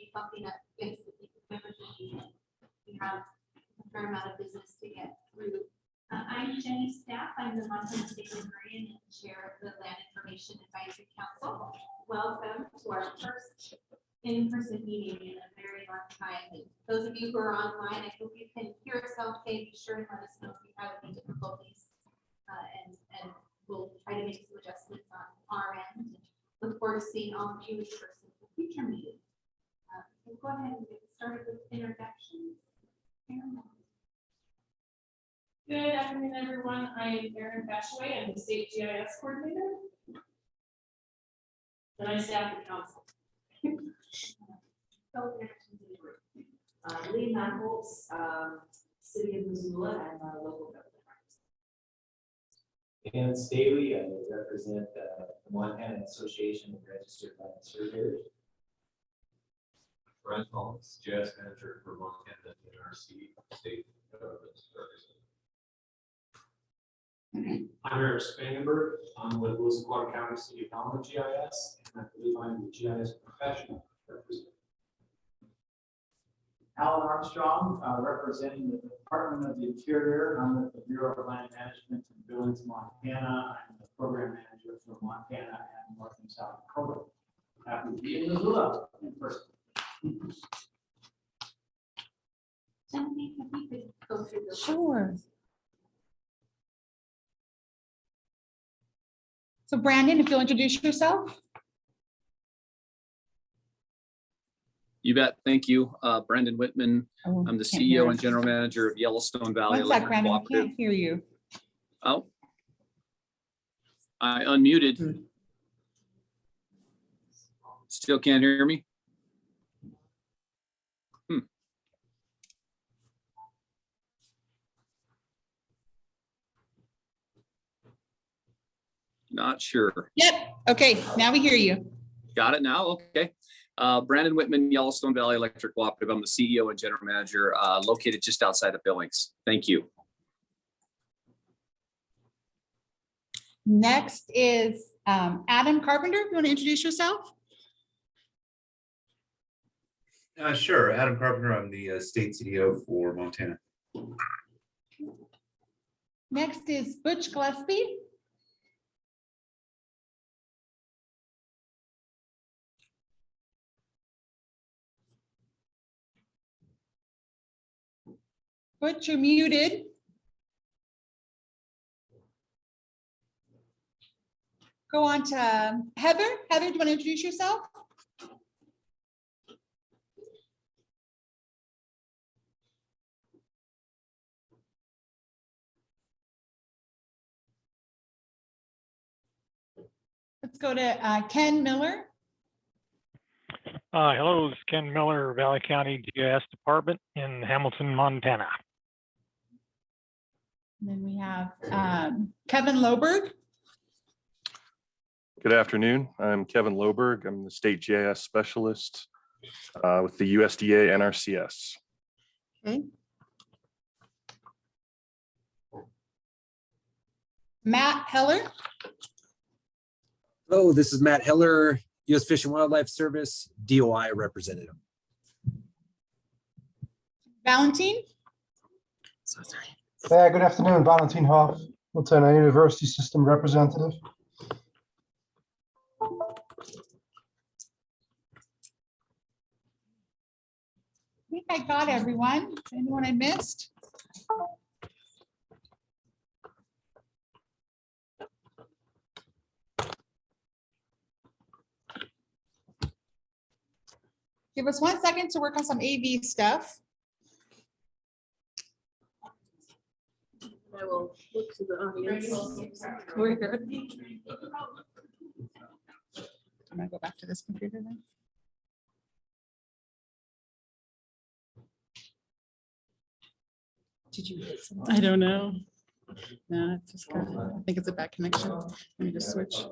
be bumping up against the membership meeting. We have a fair amount of business to get through. I'm Jenny Staff. I'm the Montana State Librarian and Chair of the Land Information Advisory Council. Welcome to our first in-person meeting in a very long time. And those of you who are online, I hope you can hear us okay. Be sure and let us know if you have any difficulties, and we'll try to make some adjustments on our end. Look forward to seeing all of you in person for future meetings. We'll go ahead and get started with introductions. Good afternoon, everyone. I am Erin Bashaway. I'm the State GIS Coordinator. And I staff the council. Lee Manholtz, City of Missoula, and local government. Dan Staley, I represent the Montana Association of Registered Land Surveyors. Brent Holmes, GIS Manager for Montana NRC State Government Services. I'm Eric Spangenberg. I'm with Lewis and Clark County City of Helena GIS, and I believe I'm the GIS professional representative. Alan Armstrong, representing the Department of the Interior. I'm with the Bureau of Land Management in Billings, Montana. I'm the program manager for Montana and North and South Dakota. Happy to be in Missoula in person. Genevieve, if you could go through the Sure. So Brandon, if you'll introduce yourself. You bet. Thank you. Brandon Whitman. Oh, I'm the can't hear CEO us. and General Manager of Yellowstone Valley One sec, Electric Brandon, we Cooperative. can't hear you. Oh. I unmuted. Still can't hear me? Not sure. Yep. Okay, now we hear you. Got it now? Okay. Brandon Whitman, Yellowstone Valley Electric Cooperative. I'm the CEO and General Manager located just outside of Billings. Thank you. Next is Adam Carpenter. If you want to introduce yourself. Sure, Adam Carpenter. I'm the state CDO for Montana. Next is Butch Gillespie. Butch, you're muted. Go on to Heather. Heather, do you want to introduce yourself? Let's go to Ken Miller. Hello, this is Ken Miller, Valley County GIS Department in Hamilton, Montana. And then we have Kevin Loberg. Good afternoon. I'm Kevin Loberg. I'm the state GIS specialist with the USDA NRCS. Okay. Matt Heller. Hello, this is Matt Heller, U.S. Fish and Wildlife Service, DOI representative. Valentine. So sorry. Good afternoon, Valentine Hoff, Montana University System representative. I think I got everyone. Anyone I missed? Give us 1 second to work on some AV stuff. I will look to the audience. We're good. I'm gonna go back to this computer then. Did you hit something? I don't know. No, it's just kind of, I think it's a bad connection. Let me just switch.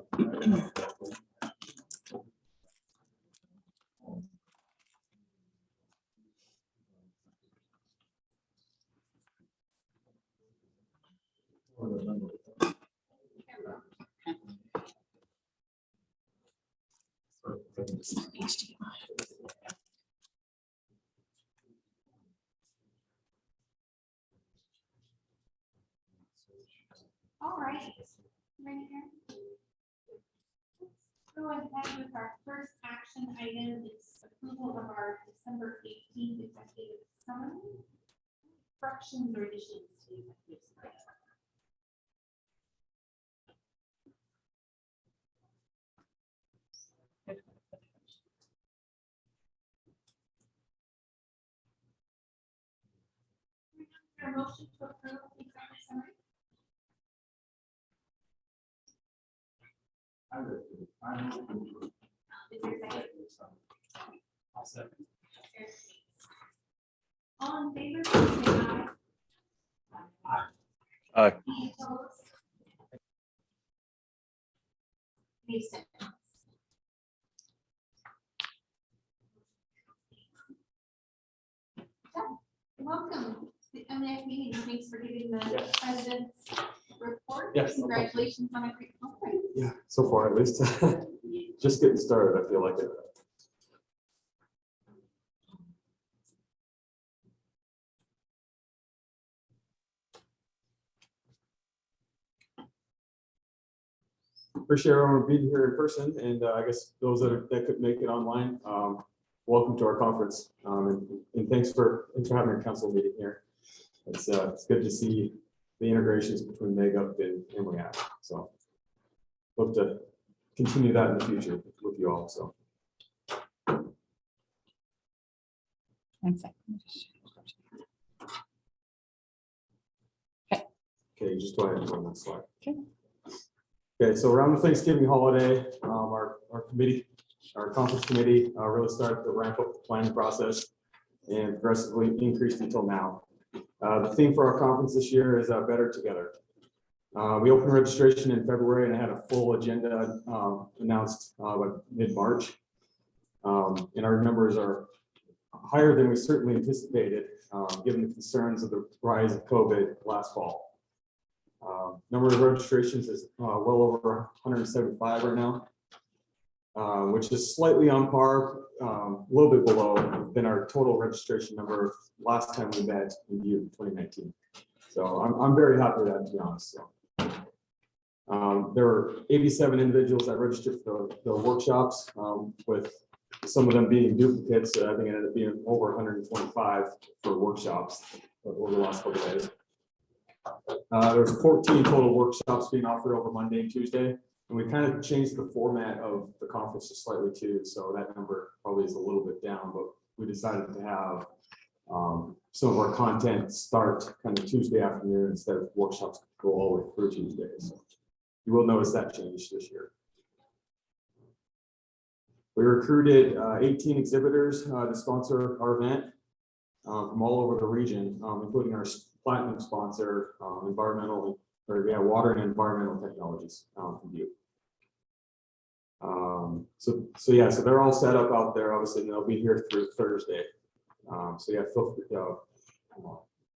right. Right here. Go ahead with our first action item. It's approval of our December 18th executive summary. Corrections or additions to the executive summary. A motion to approve the executive summary. Is there a second? I'll second. All in favor, please say aye. Aye. Any opposed? Any abstentions? Welcome to the MAGIP meeting. Thanks for giving the president's report. Yes. Congratulations on a great conference. Yeah, so far at least. Just getting started, I feel like it. Appreciate everyone being here in person, and I guess those that could make it online, welcome to our conference. And thanks for having a council meeting here. It's good to see the integrations between MAGIP and MLA. So hope to continue that in the future with you all. So. One second. Okay, just go ahead and go on that slide. Okay. Okay, so around the Thanksgiving holiday, our conference committee really started to ramp up the planning process and progressively increased until now. The theme for our conference this year is Better Together. We opened registration in February and had a full agenda announced by mid-March. And our numbers are higher than we certainly anticipated, given the concerns of the rise of COVID last fall. Number of registrations is well over 175 right now, which is slightly on par, a little bit below than our total registration number last time we met in 2019. So I'm very happy with that, to be honest. So, there were 87 individuals that registered for the workshops, with some of them being duplicates. I think it ended up being over 125 for workshops over the last couple of days. There's 14 total workshops being offered over Monday and Tuesday, and we kind of changed the format of the conference just slightly too, so that number probably is a little bit down, but we decided to have some of our content start kind of Tuesday afternoon instead of workshops go all the way through Tuesday. So you will notice that change this year. We recruited 18 exhibitors to sponsor our event from all over the region, including our platinum sponsor, water and environmental technologies from Butte. So they're all set up out there, obviously, and they'll be here through Thursday. So yeah, feel free to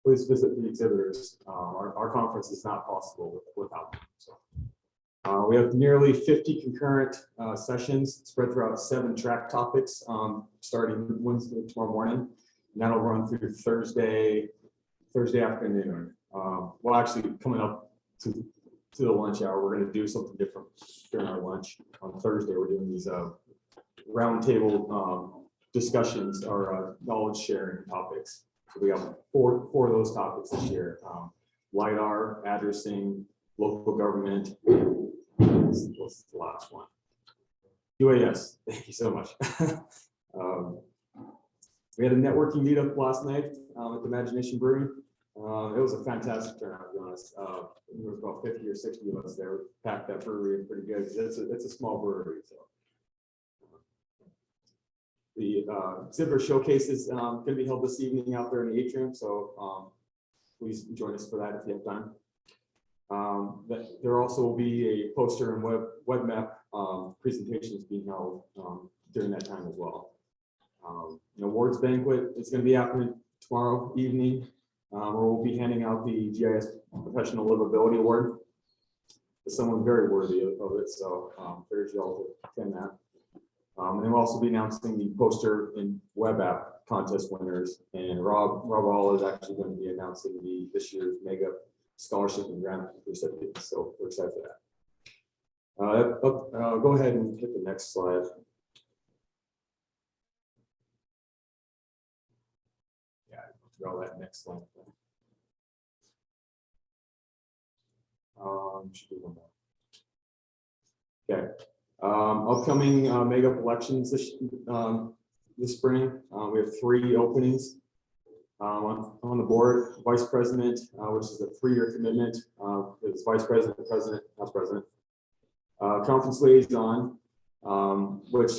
please visit the exhibitors. Our conference is not possible without them. So we have nearly 50 concurrent sessions spread throughout 7 track topics, starting Wednesday tomorrow morning, and that'll run through Thursday afternoon. Well, actually, coming up to the lunch hour, we're going to do something different during our lunch. On Thursday, we're doing these roundtable discussions or knowledge sharing topics. So we have four of those topics this year: LiDAR, addressing, local government. What's the last one? UAS. Thank you so much. We had a networking meetup last night at the Imagination Brewing. It was a fantastic turnout, to be honest. There was about 50 or 60 of us there. We packed that brewery in pretty good. It's a small brewery. So the exhibitor showcase is going to be held this evening out there in the atrium. So please join us for that if you have time. There also will be a poster and web map presentations being held during that time as well. An awards banquet is going to be happening tomorrow evening, where we'll be handing out the GIS Professional Livability Award to someone very worthy of it. So encourage you all to attend that. And then we'll also be announcing the poster and web app contest winners. And Rob All is actually going to be announcing this year's MAGIP scholarship and grant recipients. So we're excited for that. Go ahead and hit the next slide. Yeah, draw that next slide. Should do one more. Okay. Upcoming MAGIP elections this spring. We have 3 openings on the board. Vice president, which is a 3-year commitment, is vice president, president, house president. Conference liaison, which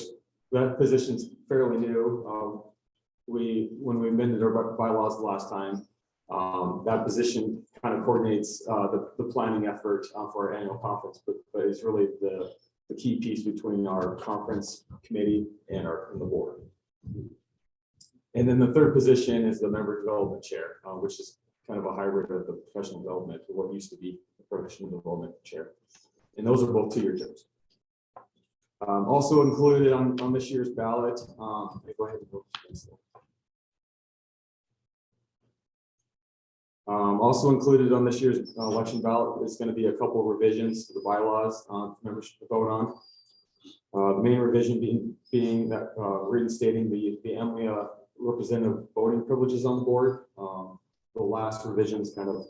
that position's fairly new. When we amended our bylaws the last time, that position kind of coordinates the planning effort for our annual conference, but it's really the key piece between our conference committee and the board. And then the third position is the member development chair, which is kind of a hybrid of the professional development, what used to be the professional development chair. And those are both 2-year terms. Also included on this year's ballot, go ahead and vote. Also included on this year's election ballot is going to be a couple of revisions to the bylaws members to vote on. The main revision being that reinstating the Mla representative voting privileges on the board. The last revisions kind of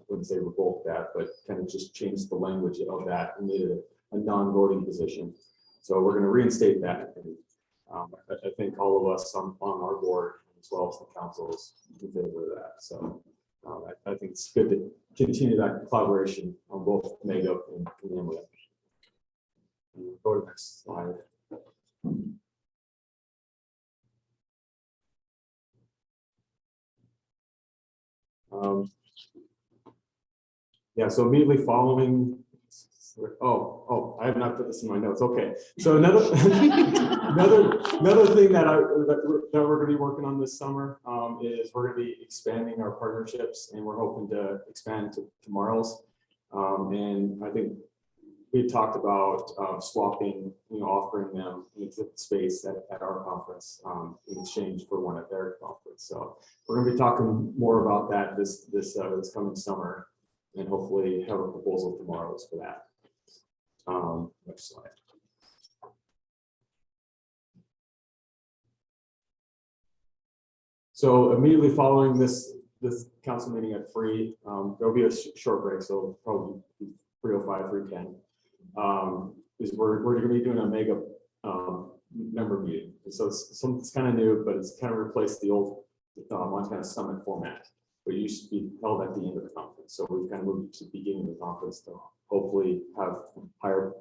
wouldn't say revoked that, but kind of just changed the language of that and made it a non-voting position. So we're going to reinstate that. I think all of us on our board, as well as the councils, in favor of that. So I think it's good to continue that collaboration on both MAGIP and Mla. Go to the next slide. Yeah, so immediately following, I have not put this in my notes. Okay, so another another thing that we're going to be working on this summer is we're going to be expanding our partnerships, and we're hoping to expand to tomorrow's. And I think we talked about swapping, offering them space at our conference in exchange for one at their conference. So we're going to be talking more about that this coming summer, and hopefully have a proposal tomorrow's for that. Next slide. So immediately following this council meeting at 3, there'll be a short break, so probably 3:05, 3:10. Is we're going to be doing a MAGIP member meeting. And so it's kind of new, but it's kind of replaced the old Montana Summit format, but it used to be held at the end of the conference. So we've kind of moved to the beginning of the conference to hopefully have higher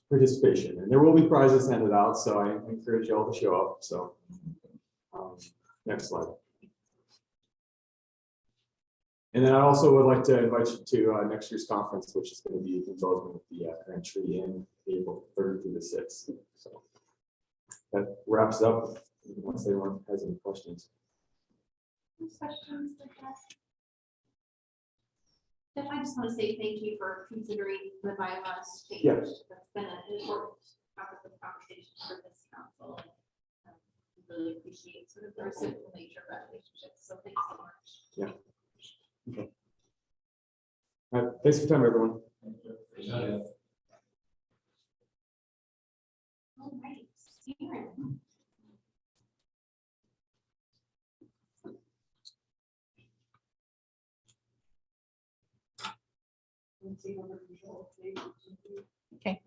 participation. And there will be prizes handed out, so I encourage you all to show up. So next slide. And then I also would like to invite you to next year's conference, which is going to be in Bozeman with the Grand Tree in April 3rd through the 6th. So that wraps up, unless anyone has any questions. Questions like that? Jeff, I just want to say thank you for considering the bylaws change. Yes. That's been an important topic of conversation for this council. And really appreciate sort of the reciprocal nature of that relationship. So thanks so much. Yeah. Okay. All right. Thanks for your time, everyone. All right. Aaron. Okay.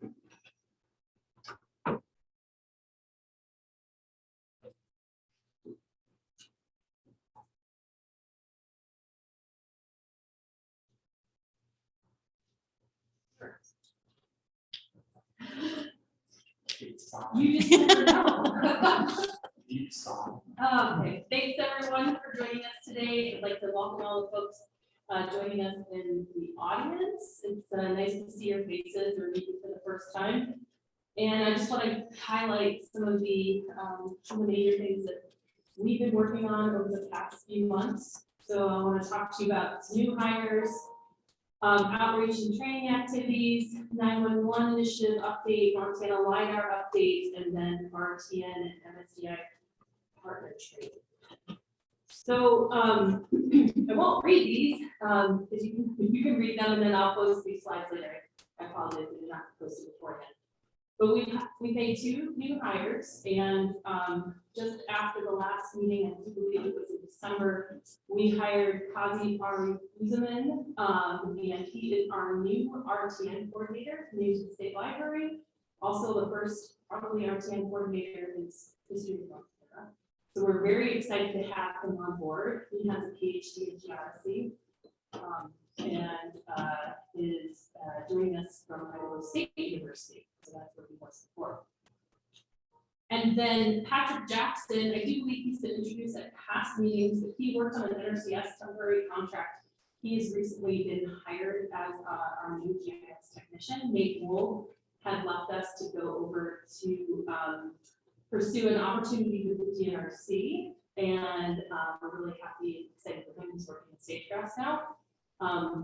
You just never know. Okay, thanks everyone for joining us today. I'd like to welcome all the folks joining us in the audience. It's nice to see your faces or meet you for the first time. And I just want to highlight some of the major things that we've been working on over the past few months. So I want to talk to you about new hires, outreach and training activities, 911 initiative update, Montana LiDAR update, and then RTN and MSDI partner training. So I won't read these because you can read them and then I'll post these slides later. I apologize, I did not post it beforehand. But we made 2 new hires, and just after the last meeting, I do believe it was in December, we hired Kazi Ari Uzaman, and he is our new RTN coordinator, new to the state library. Also the first probably RTN coordinator in history of North Dakota. So we're very excited to have him on board. He has a PhD in geography, and is doing this from Iowa State University. So that's what he was for. And then Patrick Jackson, I do believe he's been introduced at past meetings, but he worked on an NRCS temporary contract. He has recently been hired as our new GIS technician. Nate Wolf had left us to go over to pursue an opportunity with the DNRC, and we're really happy and excited for him. He's working in Stagegrass now.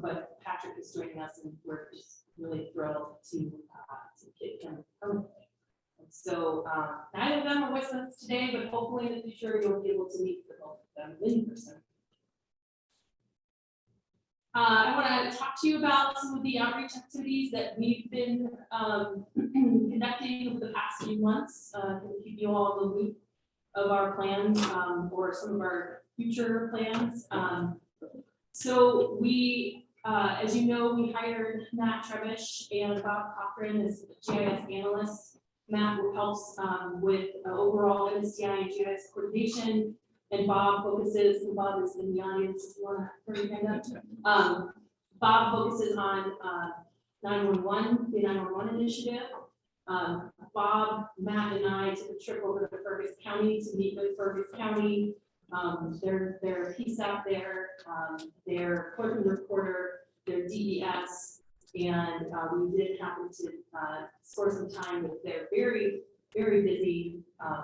But Patrick is joining us, and we're just really thrilled to get him permanently. And so neither of them are with us today, but hopefully in the future you'll be able to meet with both of them in person. I want to talk to you about some of the outreach activities that we've been conducting over the past few months to keep you all in the loop of our plans or some of our future plans. So we, as you know, we hired Matt Trebish and Bob Cochran as GIS analysts. Matt helps with overall NSDI and GIS coordination, and Bob focuses, and Bob is in the audience if you want to bring your hand up. Bob focuses on 911, the 911 initiative. Bob, Matt, and I took a trip over to Fergus County to meet with Fergus County. Their PSAP there, their clerk and reporter, their DES, and we did happen to score some time with their very, very busy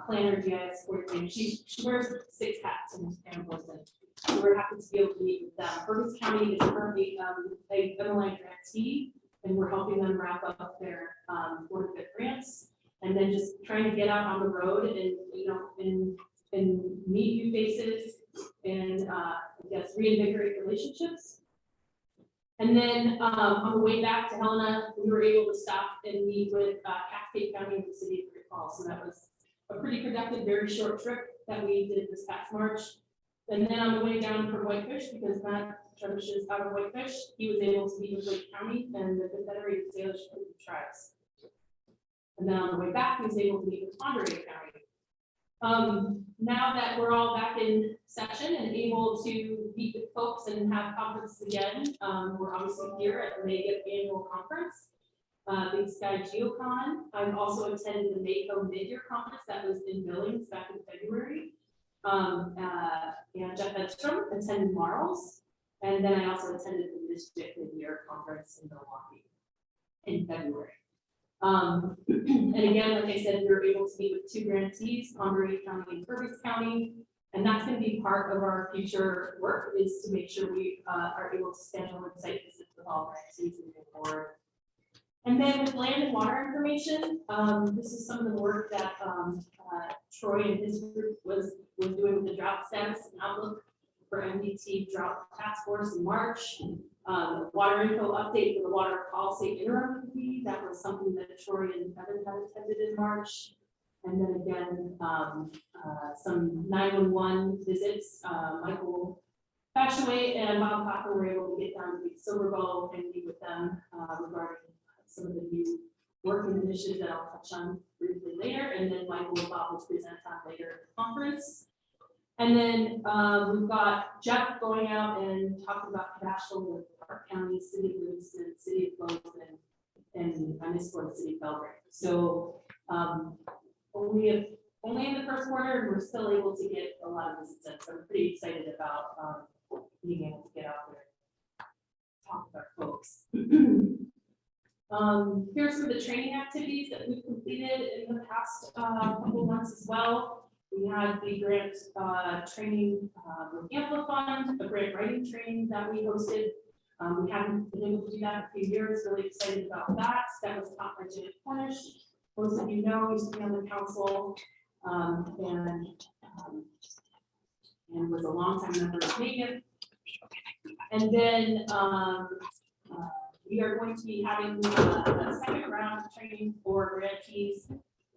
planner GIS coordinator. She wears 6 hats in person. So we're happy to be able to meet with them. Fergus County is currently a MLA grantee, and we're helping them wrap up their Board of Ed grants, and then just trying to get out on the road and meet new faces and I guess reinvigorate relationships. And then on the way back to Helena, we were able to stop and meet with Cascade County and the city of Great Falls. So that was a pretty productive, very short trip that we did this past March. And then on the way down from Whitefish, because Matt Trebish is out of Whitefish, he was able to meet with Lake County and the Confederated Salish tribes. And then on the way back, he was able to meet with Monterey County. Now that we're all back in session and able to meet with folks and have conferences again, we're obviously here at the MAGIP annual conference, Big Sky GeoCon. I've also attended the MACO mid-year conference that was in Billings back in February. And Jeff Edstrom attended Marls, and then I also attended the District mid-year conference in Milwaukee in February. And again, like I said, we were able to meet with 2 grantees, Monterey County and Fergus County, and that's going to be part of our future work, is to make sure we are able to schedule and site visits with all grantees moving forward. And then with land and water information, this is some of the work that Troy and his group was doing with the drought status and outlook for MDT Drought Task Force in March. Water info update for the water policy interim committee. That was something that Troy and Kevin had attended in March. And then again, some 911 visits. Michael Fashaway and Bob Cochran were able to get down to the Silver Bowl and meet with them regarding some of the new working initiatives that I'll touch on briefly later. And then Michael and Bob will present on later at the conference. And then we've got Jeff going out and talking about Geospatial with Park County, City of Livingston, City of Bozeman, and Municipal and City of Belgrade. So only in the first quarter, and we're still able to get a lot of visits in. So I'm pretty excited about being able to get out there and talk with our folks. Here's some of the training activities that we've completed in the past couple months as well. We had the grant training with Amla Fund, a grant writing training that we hosted. We haven't been able to do that in a few years. Really excited about that. That was taught by Janet Cornish. Most of you know, used to be on the council, and and was a longtime member of MAGIP. And then we are going to be having a second round of training for grantees.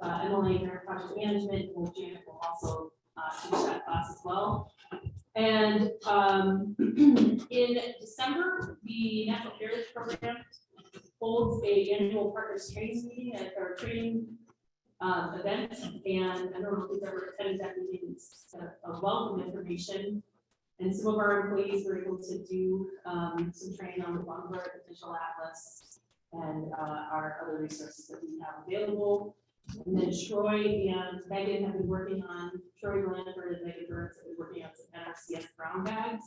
Mla in project management, and Janet will also teach that class as well. And in December, the Natural Heritage Program holds a annual partners training meeting at our training event. And I don't know if you've ever attended that meeting. It's a wealth of information. And some of our employees were able to do some training on the Lumber Digital Atlas and our other resources that we have available. And then Troy and Megan have been working on, Troy Blanford and Megan Burns have been working on some NRCS brown bags.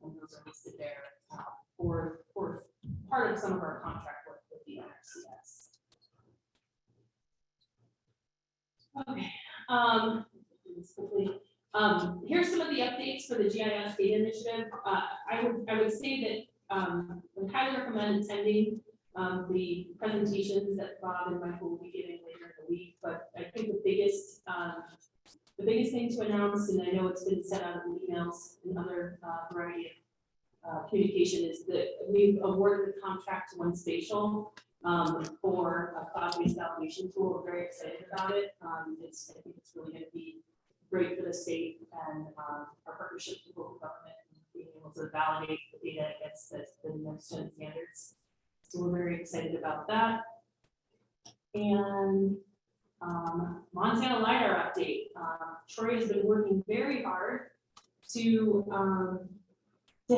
And those are listed there for part of some of our contract work with the NRCS. Okay. Here's some of the updates for the GIS data initiative. I would say that I would highly recommend attending the presentations that Bob and Michael will be giving later in the week. But I think the biggest thing to announce, and I know it's been sent out in emails and other variety of communication, is that we've awarded the contract to One Spatial for a cloud-based validation tool. We're very excited about it. I think it's really going to be great for the state and our partnership with local government and being able to validate the data against the next gen standards. So we're very excited about that. And Montana LiDAR update. Troy has been working very hard to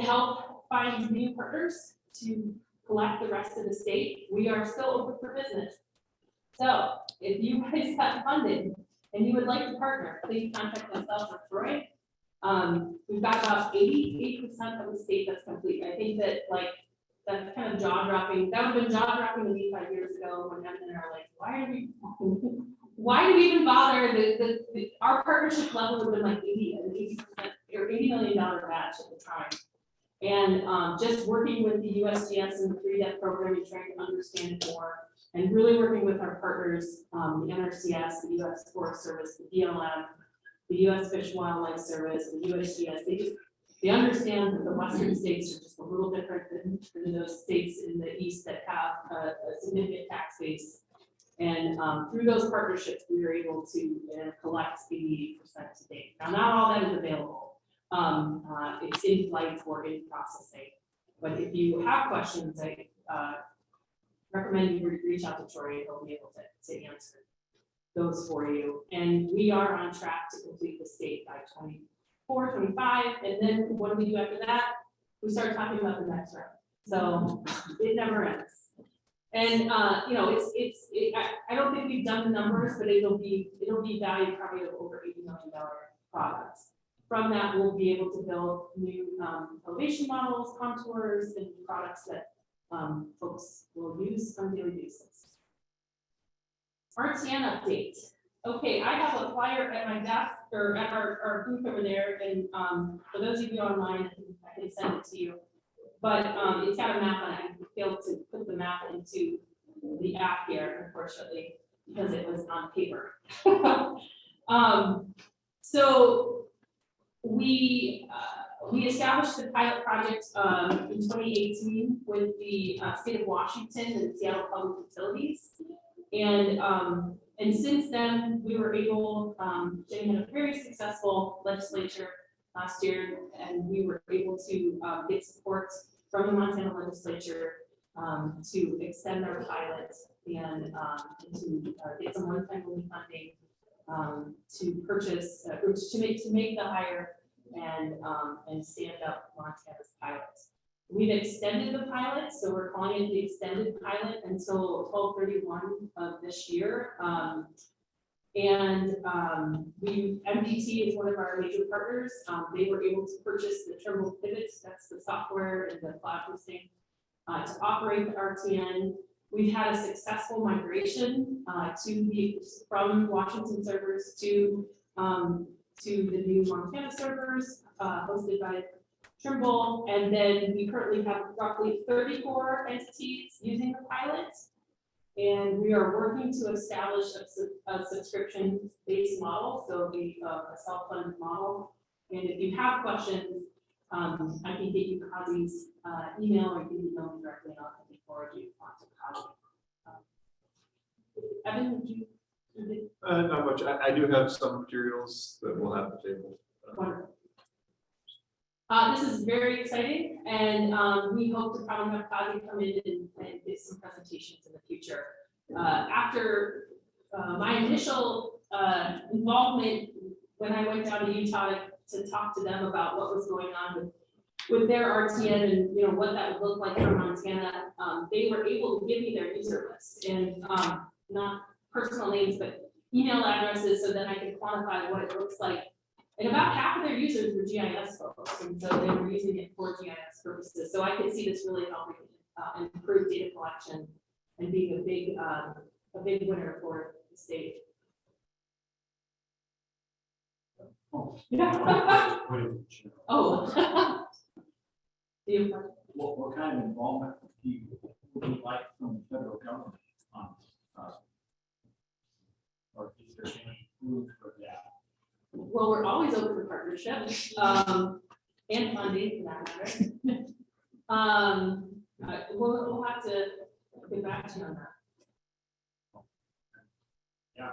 help find new partners to collect the rest of the state. We are still open for business. So if you guys have funding and you would like to partner, please contact myself or Troy. We've got about 88% of the state that's complete. I think that that's kind of jaw dropping. That would have been jaw dropping to me 5 years ago when Evan and I are like, why do we even bother? Our partnership level would have been like 80% or $80 million match at the time. And just working with the USGS and the 3-Depth program and trying to understand it more, and really working with our partners, the NRCS, the U.S. Forest Service, the BLM, the U.S. Fish and Wildlife Service, the USGS. They understand that the western states are just a little different than those states in the east that have a significant tax base. And through those partnerships, we were able to collect 88% to date. Now, not all that is available. It's in flight or in processing. But if you have questions, I recommend you reach out to Troy. He'll be able to answer those for you. And we are on track to complete the state by 24, 25. And then what do we do after that? We start talking about the next round. So it never ends. And you know, I don't think we've done the numbers, but it'll be valued probably at over $80 million products. From that, we'll be able to build new elevation models, contours, and products that folks will use on a daily basis. RTN update. Okay, I have a flyer at my desk or at our booth over there, and for those of you online, I can send it to you. But it's got a map on it. I failed to put the map into the app here, unfortunately, because it was on paper. So we established the pilot project in 2018 with the state of Washington and Seattle Public Utilities, and since then we were able. Jenny had a very successful legislature last year, and we were able to get support from the Montana legislature to extend our pilot and to get some one-time funding to purchase, to make the hire and stand up Montana's pilot. We've extended the pilot, so we're calling it the extended pilot until 12/31 of this year. MDT is one of our major partners. They were able to purchase the Trimble Pivots, that's the software and the cloud hosting, to operate the RTN. We've had a successful migration from Washington servers to the new Montana servers hosted by Trimble, and then we currently have roughly 34 entities using the pilot. And we are working to establish a subscription-based model, so a self-funded model And if you have questions, I can get you Kazi's email, or you can email me directly, and I can forward you on to Kazi. Evan, would you? Not much. I do have some materials that we'll have at the table. Wonderful. This is very exciting, and we hope to probably have Kazi come in and give some presentations in the future. After my initial involvement, when I went down to Utah to talk to them about what was going on with their RTN and what that would look like for Montana, they were able to give me their user list and not personal names, but email addresses, so that I could quantify what it looks like. And about half of their users were GIS folks, and so they were using it for GIS purposes. So I could see this really helping improve data collection and being a big winner for the state. Oh. Yeah. Oh. Do you- What kind of involvement would you like from the federal government on, or is there any room for that? Well, we're always open for partnerships, and funding for that matter. We'll have to get back to you on that. Yeah.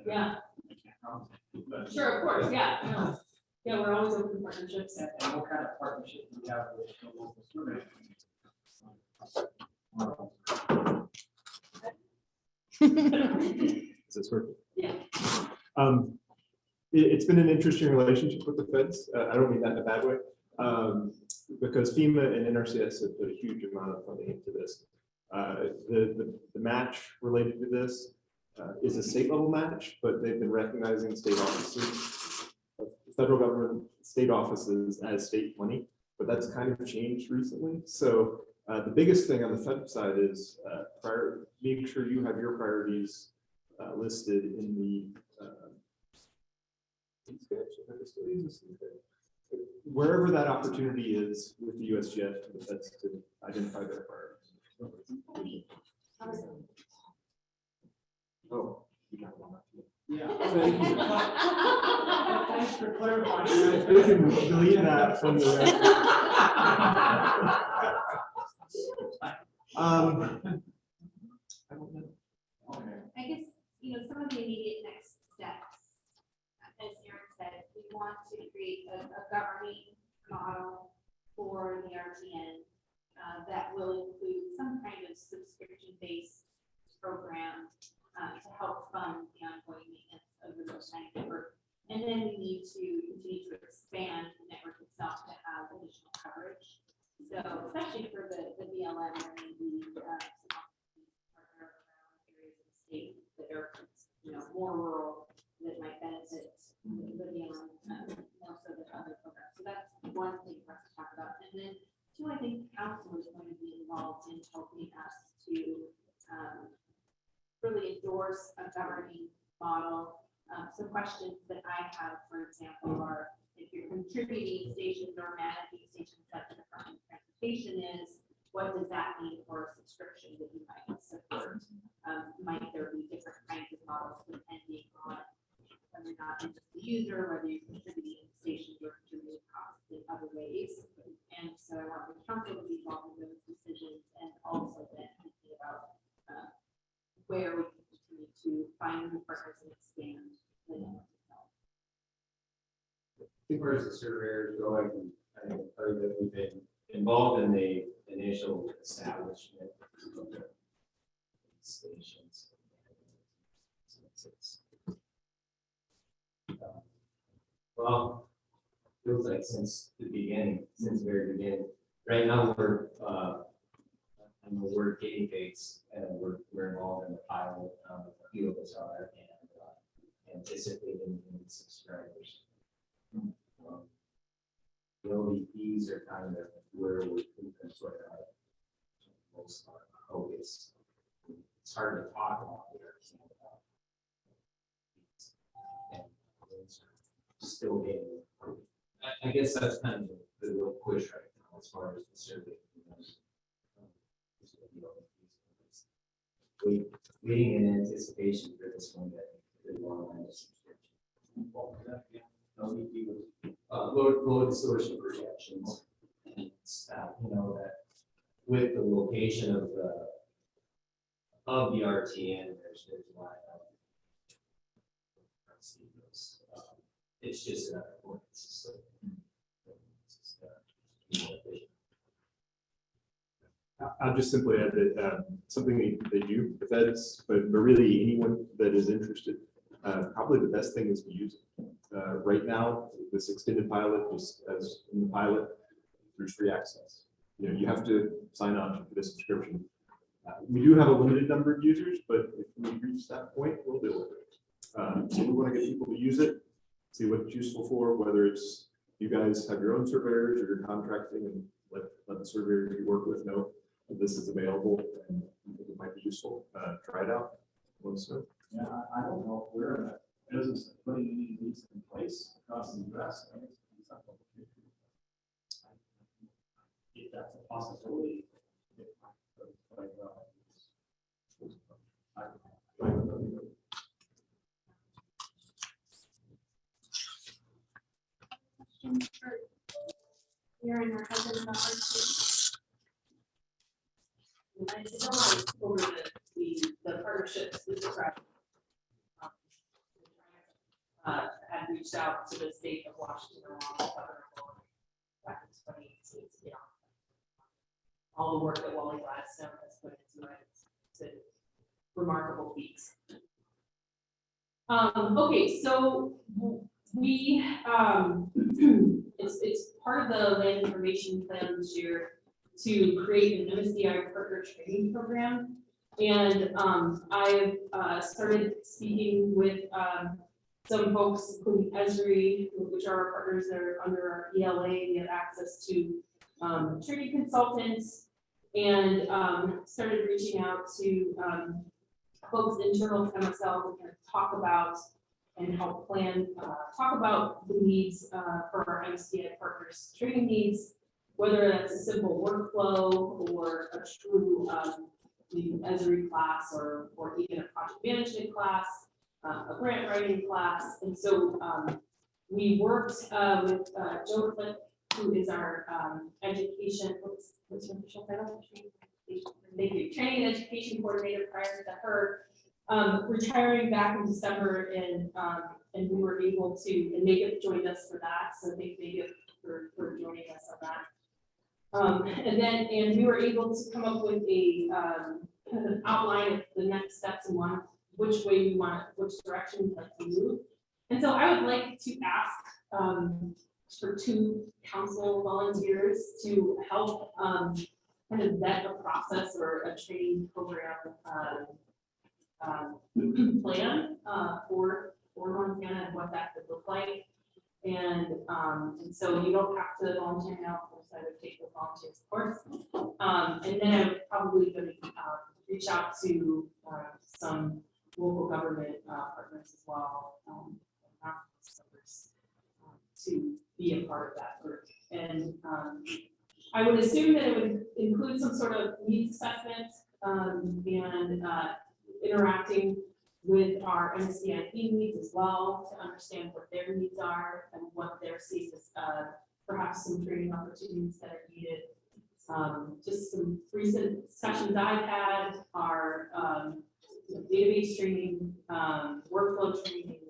Yeah. I can't promise it, but- Sure, of course, yeah, no. Yeah, we're always open for partnerships. And what kind of partnership do you have with the local survey? Is this working? Yeah. It's been an interesting relationship with the feds. I don't mean that in a bad way. Because FEMA and NRCS have put a huge amount of funding into this. The match related to this is a state level match, but they've been recognizing state offices, federal government, state offices as state money, but that's kind of changed recently. So the biggest thing on the federal side is make sure you have your priorities listed in the wherever that opportunity is with the USGS, that's to identify their priorities. Oh. Yeah. Thank you. Thanks for clarifying. We can delete that from the record. I guess, some of the immediate next steps, as Aaron said, we want to create a governing model for the RTN that will include some kind of subscription-based program to help fund the ongoing maintenance of the Moshine network. And then we need to continue to expand the network itself to have additional coverage. So especially for the BLM, there may be some partner around areas of the state that are more rural that might benefit the BLM more so than other programs. So that's one thing for us to talk about. And then two, I think council is going to be involved in helping us to really endorse a governing model. Some questions that I have, for example, are if you're contributing stations or managing stations that the Department of Transportation is, what does that mean for a subscription that you might support? Might there be different kinds of models depending on whether or not you're just the user, whether you're contributing stations or contributing costs in other ways? And so I want the council to be involved in those decisions, and also then thinking about where we can continue to find new partners and expand the network itself. I think whereas the surveyors go, I can tell you that we've been involved in the initial establishment of the stations. Well, feels like since the beginning, since the very beginning. Right now, we're guinea pigs, and we're involved in the pilot. A few of us are, and anticipating subscribers. The ODPs are kind of where we can sort of most of our focus. It's hard to talk about here. And still being, I guess that's kind of the real push right now as far as the survey. Waiting in anticipation for this one that they want to subscription. load source projections. And, that with the location of the RTN, there's a lot of. It's just another point. I'll just simply add that something that you, the feds, but really anyone that is interested, probably the best thing is to use it. Right now, this extended pilot is as in the pilot, there's free access. You have to sign on for the subscription. We do have a limited number of users, but if we reach that point, we'll deal with it. So we want to get people to use it, see what it's useful for, whether it's you guys have your own surveyors or you're contracting, and let the surveyors you work with know that this is available and you think it might be useful. Try it out. Let us know. Yeah, I don't know if we're in a business of putting any of these in place across the US. I think it's not complicated. If that's a possibility. Questions for Aaron or Heather about our team? I just don't want to go over the partnerships with the tribe. Had reached out to the state of Washington back in 2018 to get on. All the work that Wally Gladstone has put into it. It's remarkable feats. Okay, so we it's part of the land information plan this year to create an MSDI partner training program. And I've started speaking with some folks, including Esri, which are our partners that are under our ELA. We have access to training consultants, and started reaching out to folks internal to MSL to kind of talk about and help plan, talk about the needs for our MSDI partners training needs, whether that's a simple workflow or a true Esri class or even a project management class, a grant writing class. And so we worked with Geographic, who is our education, what's your official title? Training and education coordinator prior to her retiring back in December, and we were able to, and MAGIP joined us for that. So thank MAGIP for joining us on that. And we were able to come up with a kind of an outline of the next steps and which way we want, which direction we'd like to move. And so I would like to ask for 2 council volunteers to help kind of vet a process or a training program plan for Montana and what that could look like. And so you don't have to volunteer now, of course I would take the volunteers, of course. And then I would probably going to reach out to some local government partners as well, to be a part of that group. And I would assume that it would include some sort of needs assessment and interacting with our MSDIP needs as well to understand what their needs are and what they're seeing as perhaps some training opportunities that are needed. Just some recent sessions I've had are database training, workflow training.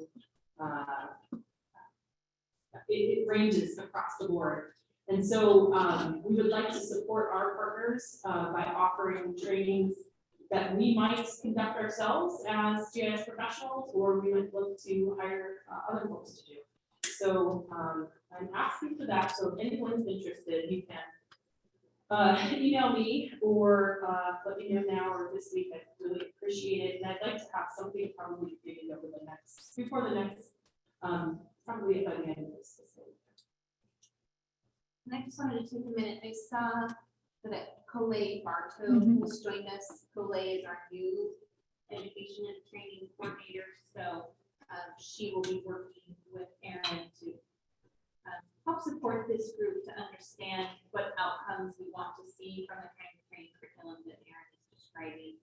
It ranges across the board. And so we would like to support our partners by offering trainings that we might conduct ourselves as GIS professionals, or we might look to hire other folks to do. So I'm asking for that. So if anyone's interested, you can email me or let me know now or this week. I'd really appreciate it. And I'd like to have something probably figured over the next, before the next, probably by the end of this week. And I just wanted to take a minute. I saw that Coley Bartow has joined us. Coley is our new education and training coordinator. So she will be working with Aaron to help support this group to understand what outcomes we want to see from the kind of training curriculum that Aaron is describing,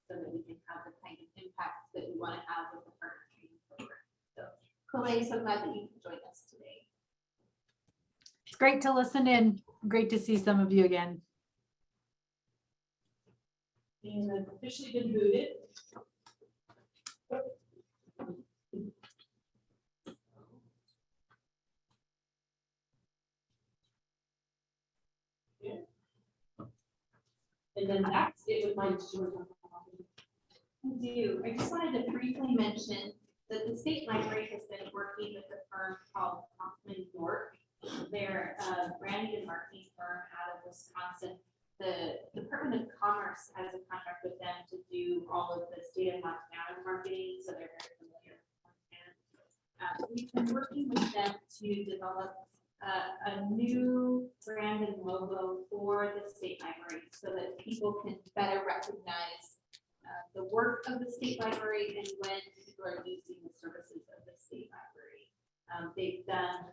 so that we can have the kind of impact that we want to have with the partner training program. So Coley, so glad that you can join us today. great to listen in. Great to see some of you again. And I've officially been booted. And then that's it with my short. I do. I just wanted to briefly mention that the state library has been working with a firm called Kaufman York. They're a branding and marketing firm out of Wisconsin. The Department of Commerce has a contract with them to do all of the state of Montana marketing, so they're very familiar with Montana. We've been working with them to develop a new brand and logo for the state library so that people can better recognize the work of the state library and when people are using the services of the state library. They've done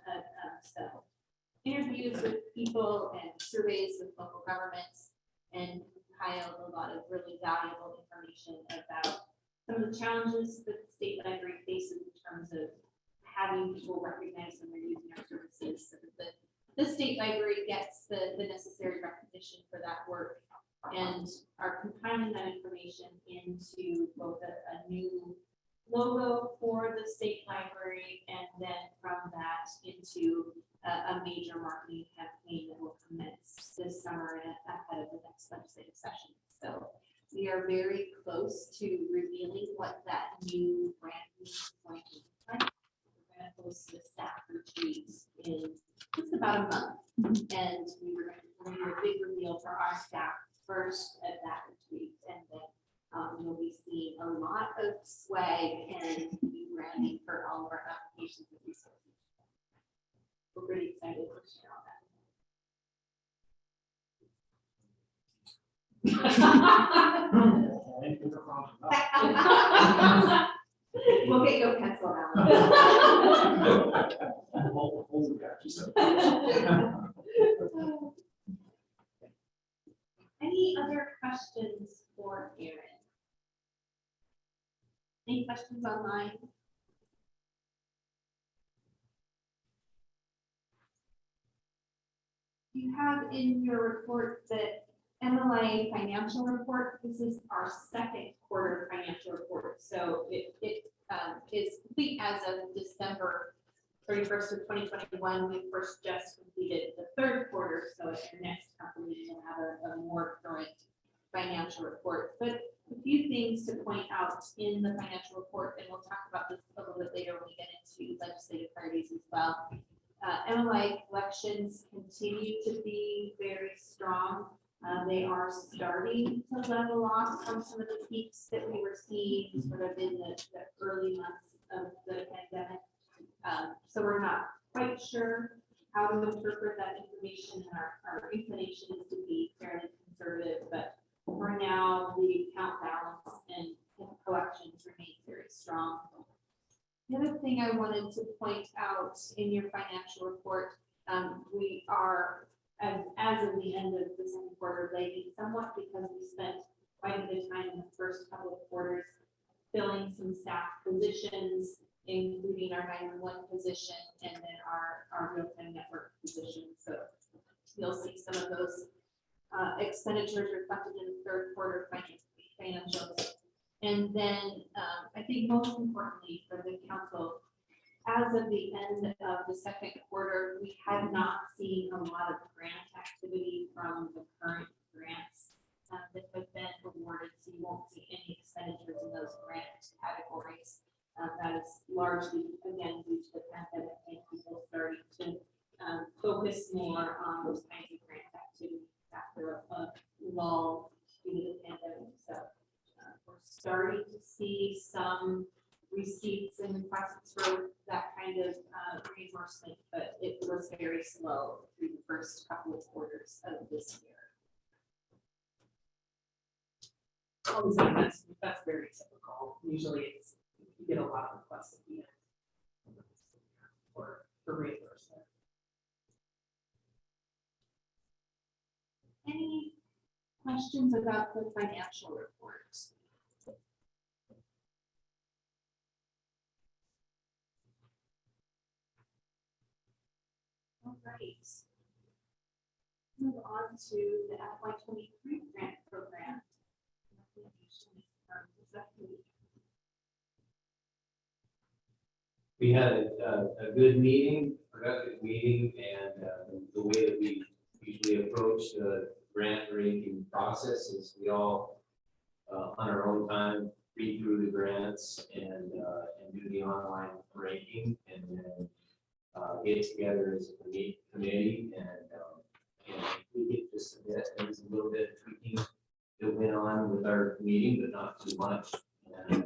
some interviews with people and surveys with local governments and compiled a lot of really valuable information about some of the challenges that the state library faces in terms of having people recognize when they're using our services so that the state library gets the necessary recognition for that work, and are compiling that information into both a new logo for the state library and then from that into a major marketing campaign that will commence this summer ahead of the next legislative session. So we are very close to revealing what that new brand is going to look like. We're going to host a staff retreat in just about a month, and we're going to do a big reveal for our staff first at that retreat, and then you'll be seeing a lot of swag and new branding for all of our applications and resources. We're pretty excited to share all that. We'll get your pencil out. Any other questions for Aaron? Any questions online? You have in your report that Mla Financial Report. This is our second quarter financial report. So it is complete as of December 31st of 2021. We first just completed the third quarter. So at your next company, you'll have a more current financial report. But a few things to point out in the financial report, and we'll talk about this a little bit later when we get into legislative priorities as well. MLI collections continue to be very strong. They are starting to level off from some of the peaks that we were seeing sort of in the early months of the pandemic. So we're not quite sure how to interpret that information. Our inclination is to be fairly conservative, but for now, the account balance and collections remain very strong. The other thing I wanted to point out in your financial report, we are, as of the end of the second quarter, lagging somewhat because we spent quite a bit of time in the first couple of quarters filling some staff positions, including our 911 position and then our real-time network position. So you'll see some of those expenditures reflected in the third quarter financials. And then I think most importantly for the council, as of the end of the second quarter, we have not seen a lot of grant activity from the current grants that have been awarded. So you won't see any expenditures in those grant categories. That is largely, again, due to the pandemic and people starting to focus more on those kinds of grant activities after a lull due to the pandemic. So we're starting to see some receipts and requests for that kind of reimbursement, but it was very slow through the first couple of quarters of this year. That's very typical. Usually it's, you get a lot of requests at the end for reimbursement. Any questions about the financial report? All right. Move on to the FY23 grant program. We had a good meeting, productive meeting, and the way that we usually approach the grant ranking process is we all, on our own time, read through the grants and do the online ranking, and then get together as a committee and we get just a bit, there was a little bit of tweaking that went on with our meeting, but not too much. And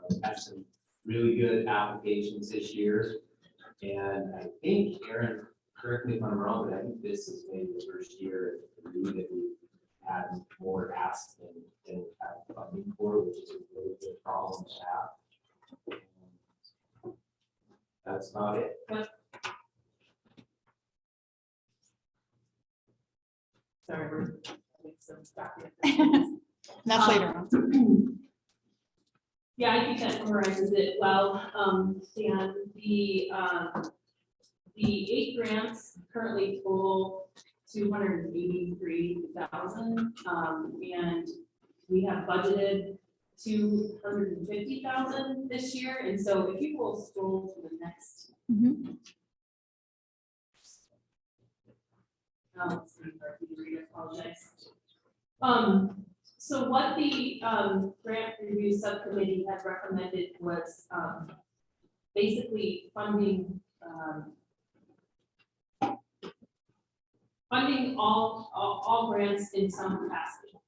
we have some really good applications this year. And I think, Aaron, correct me if I'm wrong, but I think this is maybe the first year that we had more asks than we had funding for, which is a really good problem to have. That's about it. Sorry, we're having some stuff here. That's later on. Yeah, I think that summarizes it well. And the 8 grants currently total 283,000, and we have budgeted 250,000 this year. And so if you will scroll to the next. Let's see, I apologize. So what the grant review subcommittee had recommended was basically funding all grants in some capacity.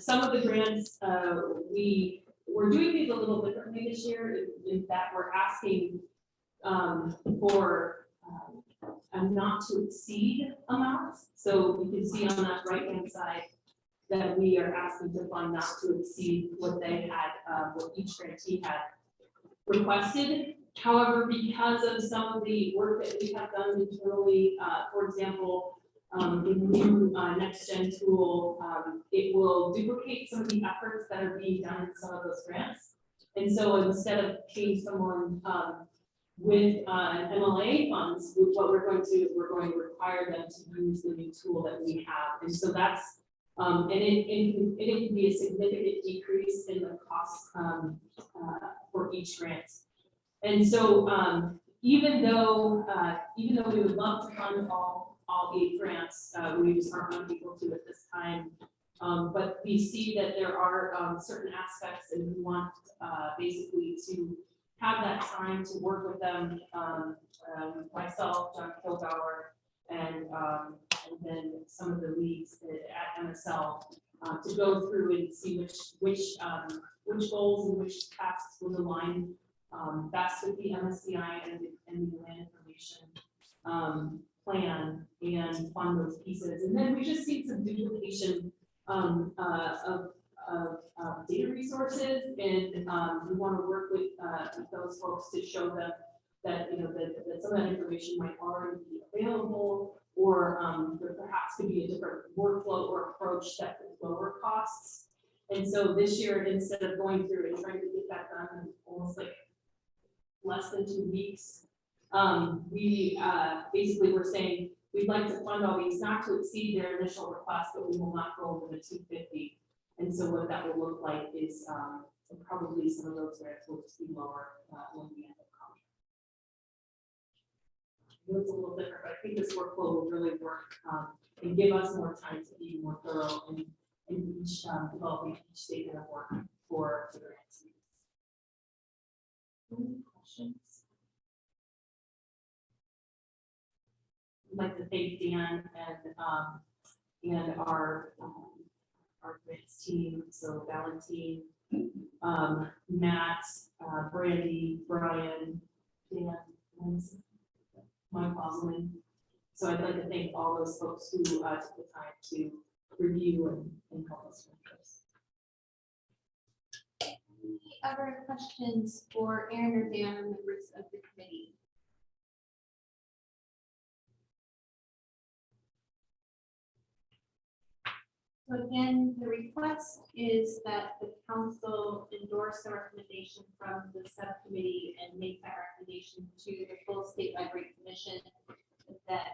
Some of the grants, we're doing these a little differently this year in that we're asking for a not to exceed amount. So you can see on that right hand side that we are asking to fund not to exceed what they had, what each grantee had requested. However, because of some of the work that we have done internally, for example, the new next gen tool, it will duplicate some of the efforts that are being done in some of those grants. And so instead of paying someone with MLA funds, what we're going to require them to use the new tool that we have. And so that's, and it can be a significant decrease in the cost for each grant. And so even though we would love to fund all 8 grants, we just aren't able to at this time. But we see that there are certain aspects and we want basically to have that time to work with them, myself, John Kilgauer, and then some of the leads at MSL to go through and see which goals and which tasks will align best with the MSCI and the land information plan and fund those pieces. And then we just see some duplication of data resources, and we want to work with those folks to show them that that some of that information might already be available, or there perhaps could be a different workflow or approach that could lower costs. And so this year, instead of going through and trying to get that done in almost like less than 2 weeks, we basically were saying we'd like to fund all these not to exceed their initial request, but we will not go over the 250. And so what that will look like is probably some of those grants will just be lower when we end up contract. It's a little different, but I think this workflow will really work and give us more time to be more thorough in each developing each statement of work for the grants. Any questions? I'd like to thank Dan and our grants team, so Valentine, Matt, Brandy, Brian, Dan, Mike Osmond. So I'd like to thank all those folks who took the time to review and help us with this. Any other questions for Aaron or Dan or members of the committee? So again, the request is that the council endorse the recommendation from the subcommittee and make that recommendation to the full state library commission that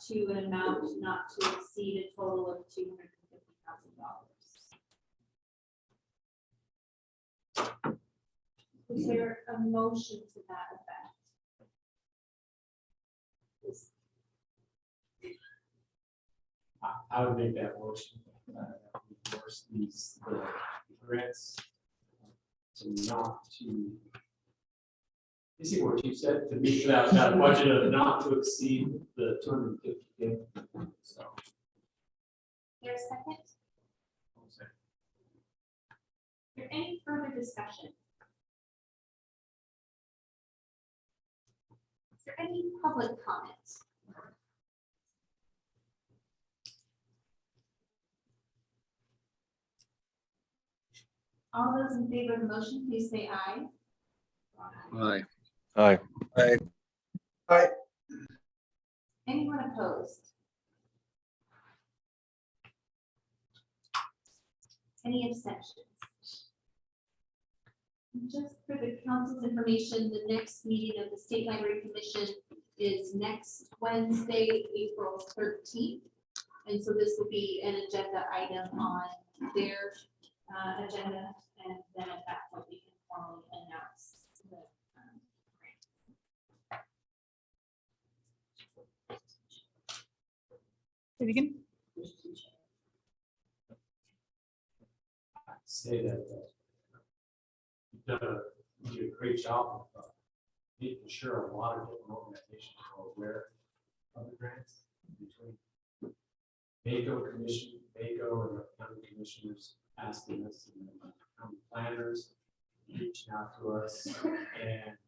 to an amount not to exceed a total of $250,000. Is there a motion to that effect? I would make that motion. That we endorse these grants to not to. You see what you said to me, that budget of not to exceed the 250K. So. There a second? Is there any further discussion? Is there any public comments? All those in favor of the motion, please say aye. Aye. Aye. Aye. Anyone opposed? Any abstentions? Just for the council's information, the next meeting of the State Library Commission is next Wednesday, April 13th. And so this will be an agenda item on their agenda, and then at that point we can formally announce the Say it again. I'd say that you did a great job of making sure a lot of different organizations are aware of the grants between MAGO commission, MAGO and the county commissioners asking us, and then county planners reaching out to us, and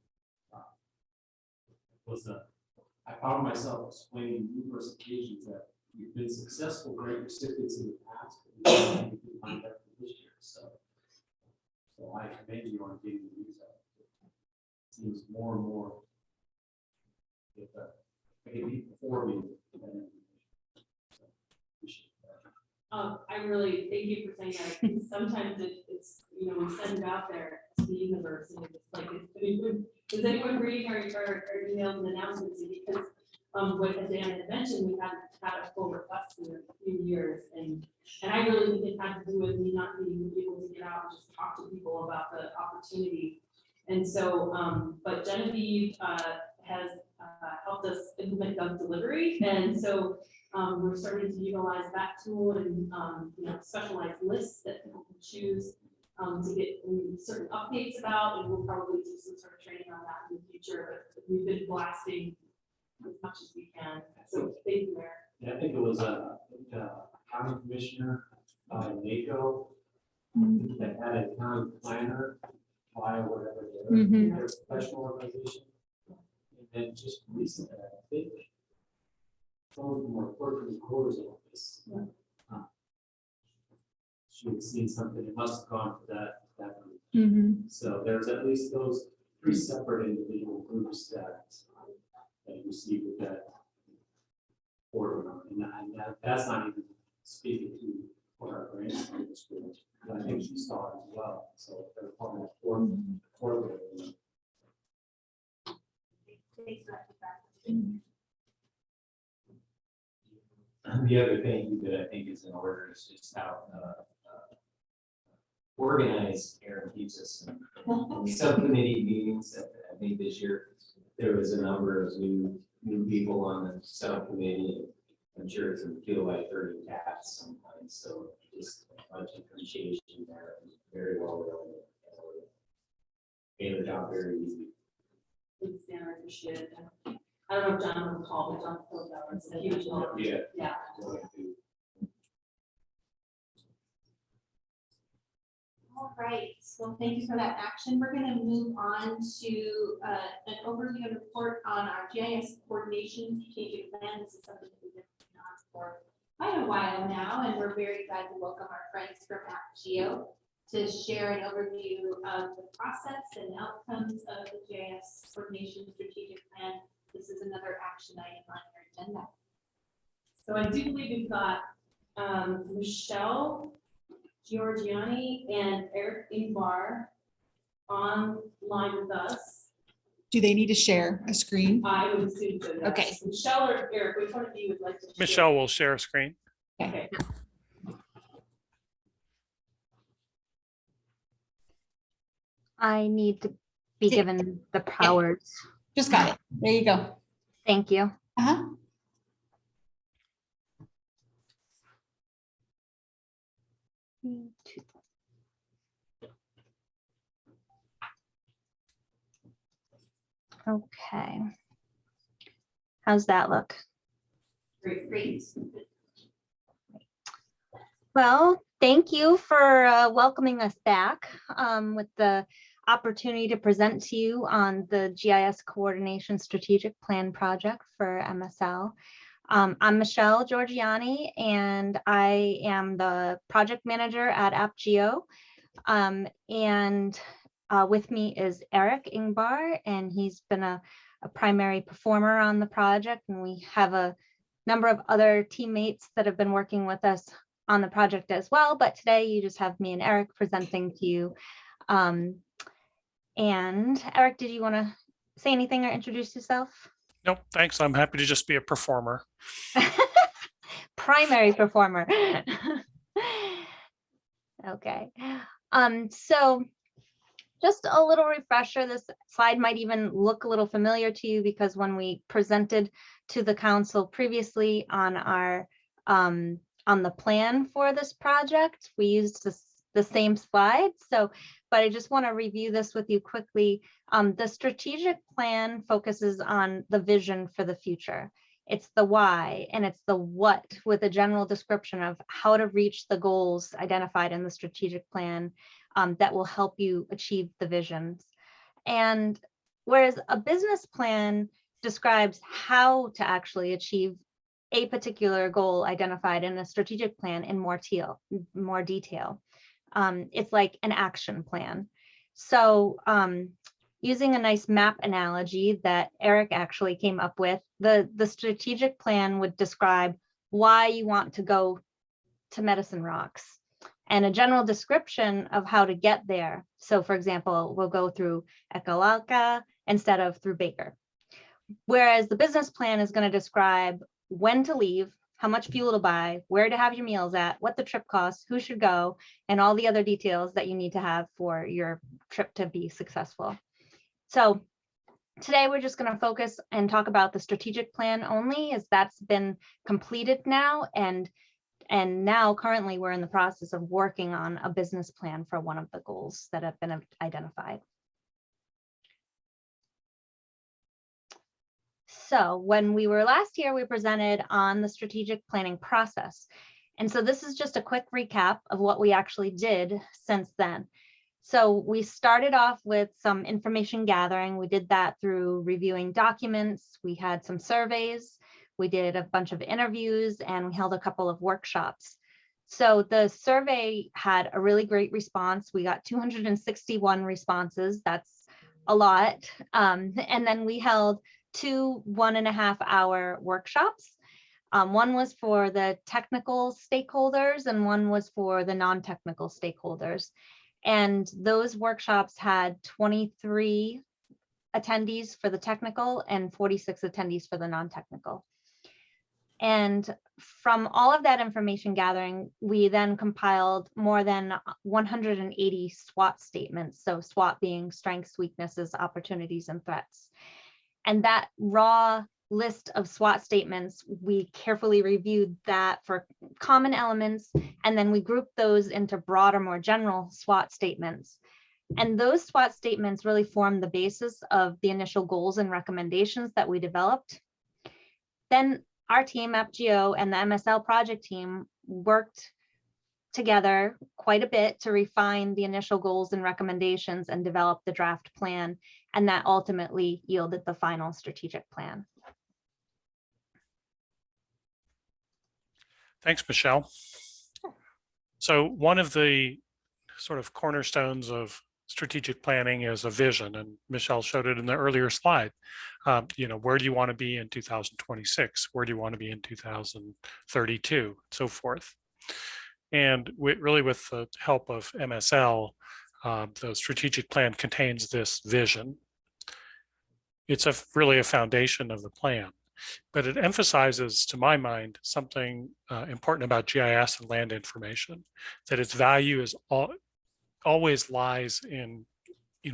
I found myself explaining numerous occasions that we've been successful grant recipients in the past, but we didn't find that for this year. So I commend you on getting the news out. It seems more and more. If I can be before me. I really thank you for saying that. Sometimes it's, you know, we send it out there to the universe and it's like, is anyone reading our emails and announcements? Because what Dan had mentioned, we haven't had a full request in a few years. And I really think it had to do with me not being able to get out and just talk to people about the opportunity. And so, but Genevieve has helped us implement Gov Delivery. And so we're starting to utilize that tool and you know, specialized lists that people can choose to get certain updates about, and we'll probably do some sort of training on that in the future. But we've been blasting as much as we can. So thank you, Mayor. Yeah, I think it was a county commissioner NACO that had a county planner, via whatever their professional organization. And then just recently, I think some of them were clerk in the quarters office. She had seen something, it must have gone to that group. So there's at least those 3 separate individual groups that received that order. And that's not even speaking to what our grants are. I think she saw it as well. So they're part of the fourth. The other thing that I think is in order is just how organized Aaron keeps us in subcommittee meetings. I think this year there was a number of new people on the subcommittee. I'm sure it's going to feel like 30 cats sometimes. So just a bunch of appreciation there. Very well done. Made the job very easy. Thanks, Dan, I appreciate it. I don't know if John will call, but John filled out. It's a huge help. Yeah. All right, well, thank you for that action. We're going to move on to an overview and report on our GIS coordination strategic plan. This is something that we've been working on for quite a while now, and we're very glad to welcome our friends from Geo to share an overview of the process and outcomes of the GIS coordination strategic plan. This is another action item on your agenda. So I do believe we've got Michelle Giorgiani and Eric Ingvar online with us. Do they need to share a screen? I would assume so. Yes. Okay. Michelle or Eric, which one of you would like to? Michelle will share a screen. Okay. I need to be given the powers. Just got it. There you go. Thank you. Uh-huh. Okay. How's that look? Great, great. Well, thank you for welcoming us back with the opportunity to present to you on the GIS Coordination Strategic Plan Project for MSL. I'm Michelle Giorgiani, and I am the project manager at AppGeo. With me is Eric Ingbar, and he's been a primary performer on the project, and we have a number of other teammates that have been working with us on the project as well, but today you just have me and Eric presenting to you. And Eric, did you want to say anything or introduce yourself? Nope, thanks. I'm happy to just be a performer. Primary performer. Okay. So just a little refresher, this slide might even look a little familiar to you because when we presented to the council previously on our on the plan for this project, we used the same slide. So, but I just want to review this with you quickly. The strategic plan focuses on the vision for the future. It's the why and it's the what, with a general description of how to reach the goals identified in the strategic plan that will help you achieve the visions. And whereas a business plan describes how to actually achieve a particular goal identified in a strategic plan in more detail. It's like an action plan. So using a nice map analogy that Eric actually came up with, the strategic plan would describe why you want to go to Medicine Rocks and a general description of how to get there. So for example, we'll go through Ekalaka instead of through Baker. Whereas the business plan is going to describe when to leave, how much fuel to buy, where to have your meals at, what the trip costs, who should go, and all the other details that you need to have for your trip to be successful. So today we're just going to focus and talk about the strategic plan only, as that's been completed now, and now currently we're in the process of working on a business plan for one of the goals that have been identified. So when we were last here, we presented on the strategic planning process. And so this is just a quick recap of what we actually did since then. So we started off with some information gathering. We did that through reviewing documents. We had some surveys. We did a bunch of interviews and we held a couple of workshops. So the survey had a really great response. We got 261 responses. That's a lot. And then we held 2 1.5-hour workshops. One was for the technical stakeholders and one was for the non-technical stakeholders. And those workshops had 23 attendees for the technical and 46 attendees for the non-technical. And from all of that information gathering, we then compiled more than 180 SWOT statements. So SWOT being strengths, weaknesses, opportunities, and threats. And that raw list of SWOT statements, we carefully reviewed that for common elements, and then we grouped those into broader, more general SWOT statements. And those SWOT statements really formed the basis of the initial goals and recommendations that we developed. Then our team, AppGeo, and the MSL project team worked together quite a bit to refine the initial goals and recommendations and develop the draft plan. And that ultimately yielded the final strategic plan. Thanks, Michelle. So one of the sort of cornerstones of strategic planning is a vision, and Michelle showed it in the earlier slide. Where do you want to be in 2026? Where do you want to be in 2032? So forth. And really with the help of MSL, the strategic plan contains this vision. it's really a foundation of the plan. But it emphasizes, to my mind, something important about GIS and land information, that its value is always lies in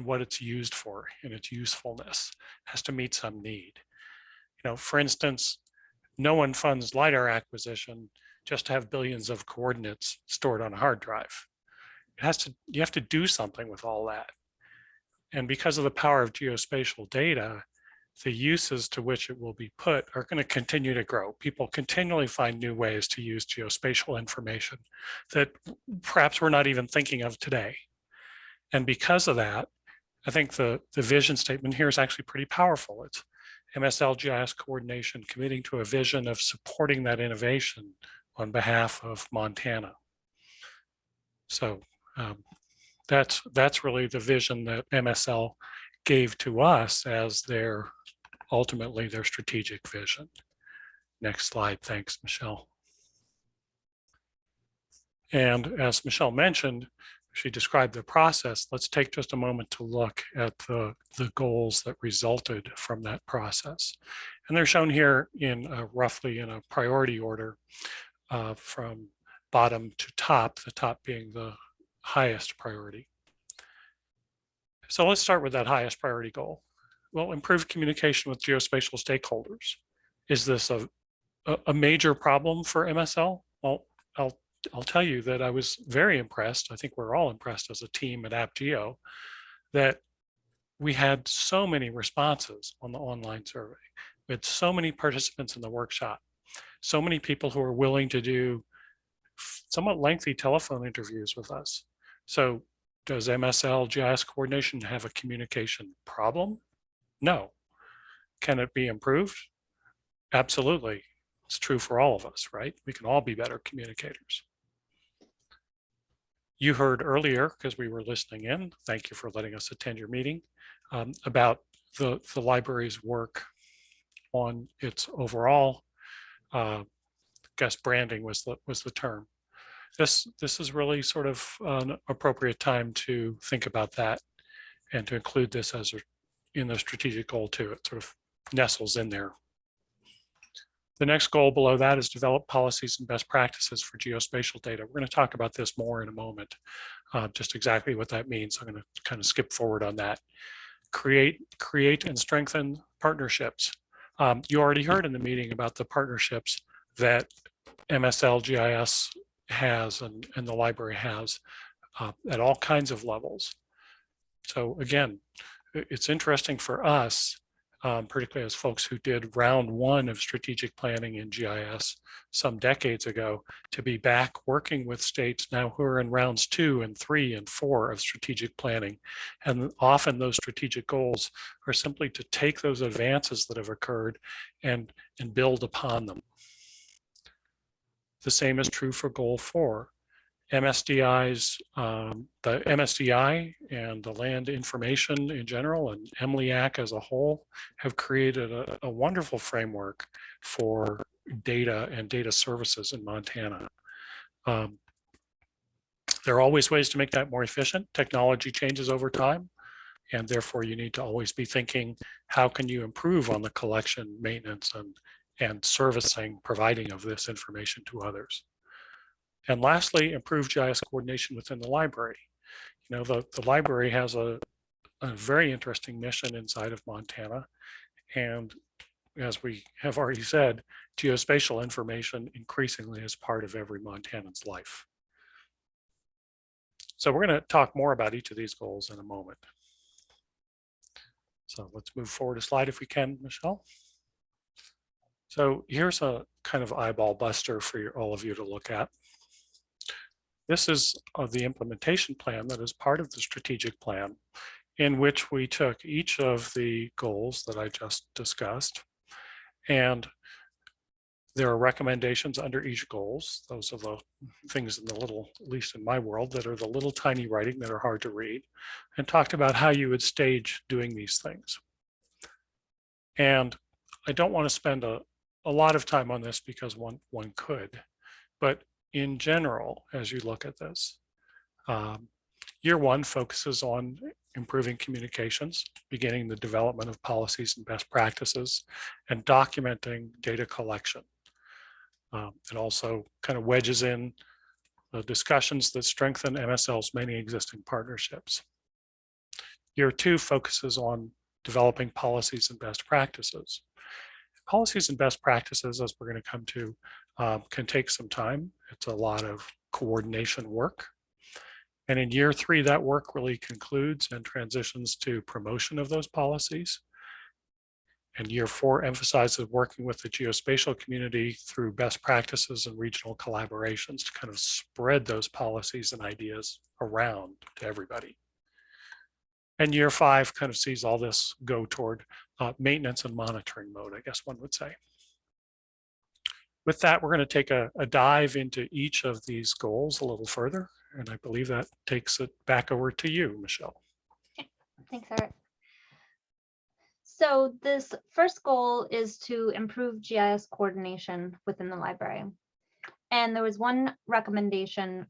what it's used for, in its usefulness. It has to meet some need. For instance, no one funds LiDAR acquisition just to have billions of coordinates stored on a hard drive. You have to do something with all that. And because of the power of geospatial data, the uses to which it will be put are going to continue to grow. People continually find new ways to use geospatial information that perhaps we're not even thinking of today. And because of that, I think the vision statement here is actually pretty powerful. It's MSL GIS coordination committing to a vision of supporting that innovation on behalf of Montana. So that's really the vision that MSL gave to us as ultimately their strategic vision. Next slide, thanks, Michelle. And as Michelle mentioned, she described the process. Let's take just a moment to look at the goals that resulted from that process. And they're shown here in roughly in a priority order from bottom to top, the top being the highest priority. So let's start with that highest priority goal. Well, improve communication with geospatial stakeholders. Is this a major problem for MSL? Well, I'll tell you that I was very impressed. I think we're all impressed as a team at AppGeo that we had so many responses on the online survey. We had so many participants in the workshop, so many people who are willing to do somewhat lengthy telephone interviews with us. So does MSL GIS coordination have a communication problem? No. Can it be improved? Absolutely. It's true for all of us, right? We can all be better communicators. You heard earlier, because we were listening in, thank you for letting us attend your meeting, about the library's work on its overall, I guess branding was the term. This is really sort of an appropriate time to think about that and to include this as in the strategic goal too. It sort of nestles in there. The next goal below that is develop policies and best practices for geospatial data. We're going to talk about this more in a moment, just exactly what that means. I'm going to kind of skip forward on that. Create and strengthen partnerships. You already heard in the meeting about the partnerships that MSL GIS has and the library has at all kinds of levels. So again, it's interesting for us, particularly as folks who did round one of strategic planning in GIS some decades ago, to be back working with states now who are in rounds 2 and 3 and 4 of strategic planning. And often those strategic goals are simply to take those advances that have occurred and build upon them. The same is true for goal 4. MSDI's, the MSDI and the land information in general and MLIAC as a whole have created a wonderful framework for data and data services in Montana. There are always ways to make that more efficient. Technology changes over time, and therefore you need to always be thinking, how can you improve on the collection, maintenance, and servicing, providing of this information to others. And lastly, improve GIS coordination within the library. You know, the library has a very interesting mission inside of Montana. And as we have already said, geospatial information increasingly is part of every Montanan's life. So we're going to talk more about each of these goals in a moment. So let's move forward a slide if we can, Michelle. So here's a kind of eyeball buster for all of you to look at. This is the implementation plan that is part of the strategic plan, in which we took each of the goals that I just discussed, and there are recommendations under each goals. Those are the things in the little, at least in my world, that are the little tiny writing that are hard to read, and talked about how you would stage doing these things. And I don't want to spend a lot of time on this because one could, but in general, as you look at this, year 1 focuses on improving communications, beginning the development of policies and best practices, and documenting data collection. It also kind of wedges in the discussions that strengthen MSL's many existing partnerships. Year 2 focuses on developing policies and best practices. Policies and best practices, as we're going to come to, can take some time. It's a lot of coordination work. And in year 3, that work really concludes and transitions to promotion of those policies. And year 4 emphasizes working with the geospatial community through best practices and regional collaborations to kind of spread those policies and ideas around to everybody. And year 5 kind of sees all this go toward maintenance and monitoring mode, I guess one would say. With that, we're going to take a dive into each of these goals a little further. And I believe that takes it back over to you, Michelle. Thanks, Eric. So this first goal is to improve GIS coordination within the library. And there was one recommendation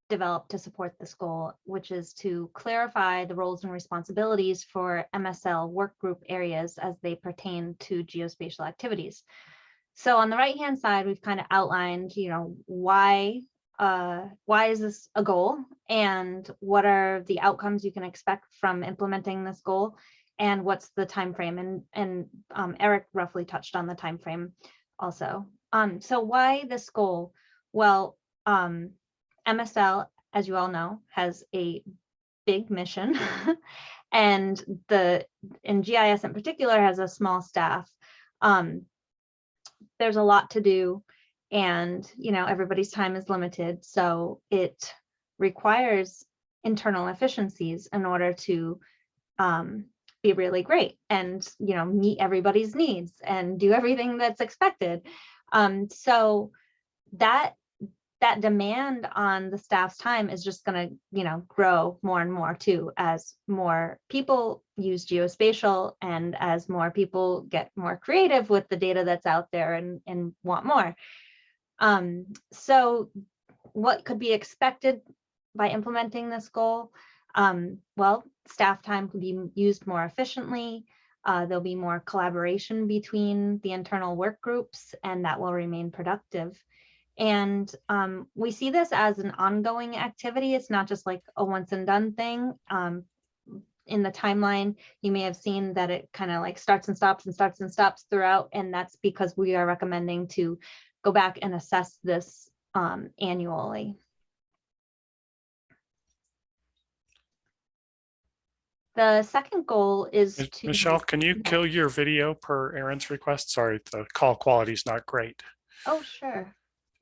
developed to support this goal, which is to clarify the roles and responsibilities for MSL work group areas as they pertain to geospatial activities. So on the right-hand side, we've kind of outlined, why is this a goal and what are the outcomes you can expect from implementing this goal and what's the time frame, and Eric roughly touched on the time frame also. So why this goal? Well, MSL, as you all know, has a big mission and GIS in particular has a small staff. There's a lot to do and everybody's time is limited, so it requires internal efficiencies in order to be really great and meet everybody's needs and do everything that's expected. So that demand on the staff's time is just going to grow more and more too, as more people use geospatial and as more people get more creative with the data that's out there and want more. So what could be expected by implementing this goal? Well, staff time could be used more efficiently. There'll be more collaboration between the internal work groups, and that will remain productive. And we see this as an ongoing activity. It's not just like a once and done thing. In the timeline, you may have seen that it kind of like starts and stops and starts and stops throughout. And that's because we are recommending to go back and assess this annually. The second goal is to— Michelle, can you kill your video per Aaron's request? Sorry, the call quality is not great. Oh, sure.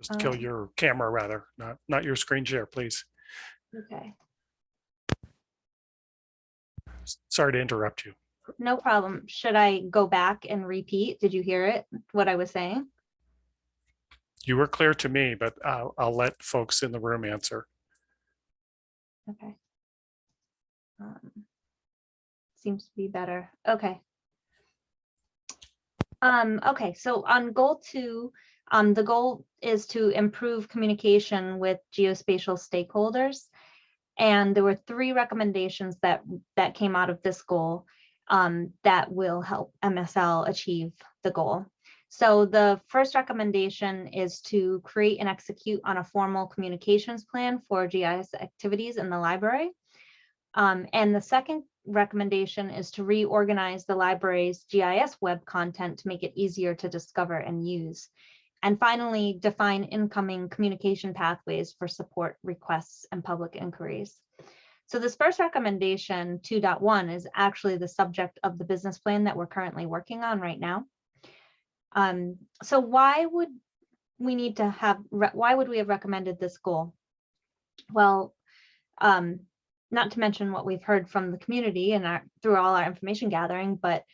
Just kill your camera rather, not your screen share, please. Okay. Sorry to interrupt you. No problem. Should I go back and repeat? Did you hear it, what I was saying? You were clear to me, but I'll let folks in the room answer. Okay. Seems to be better. Okay. Okay, so on goal 2, the goal is to improve communication with geospatial stakeholders. And there were 3 recommendations that came out of this goal that will help MSL achieve the goal. So the first recommendation is to create and execute on a formal communications plan for GIS activities in the library. And the second recommendation is to reorganize the library's GIS web content to make it easier to discover and use. And finally, define incoming communication pathways for support requests and public inquiries. So this first recommendation, 2.1, is actually the subject of the business plan that we're currently working on right now. So why would we need to have, why would we have recommended this goal? Well, not to mention what we've heard from the community and through all our information gathering, but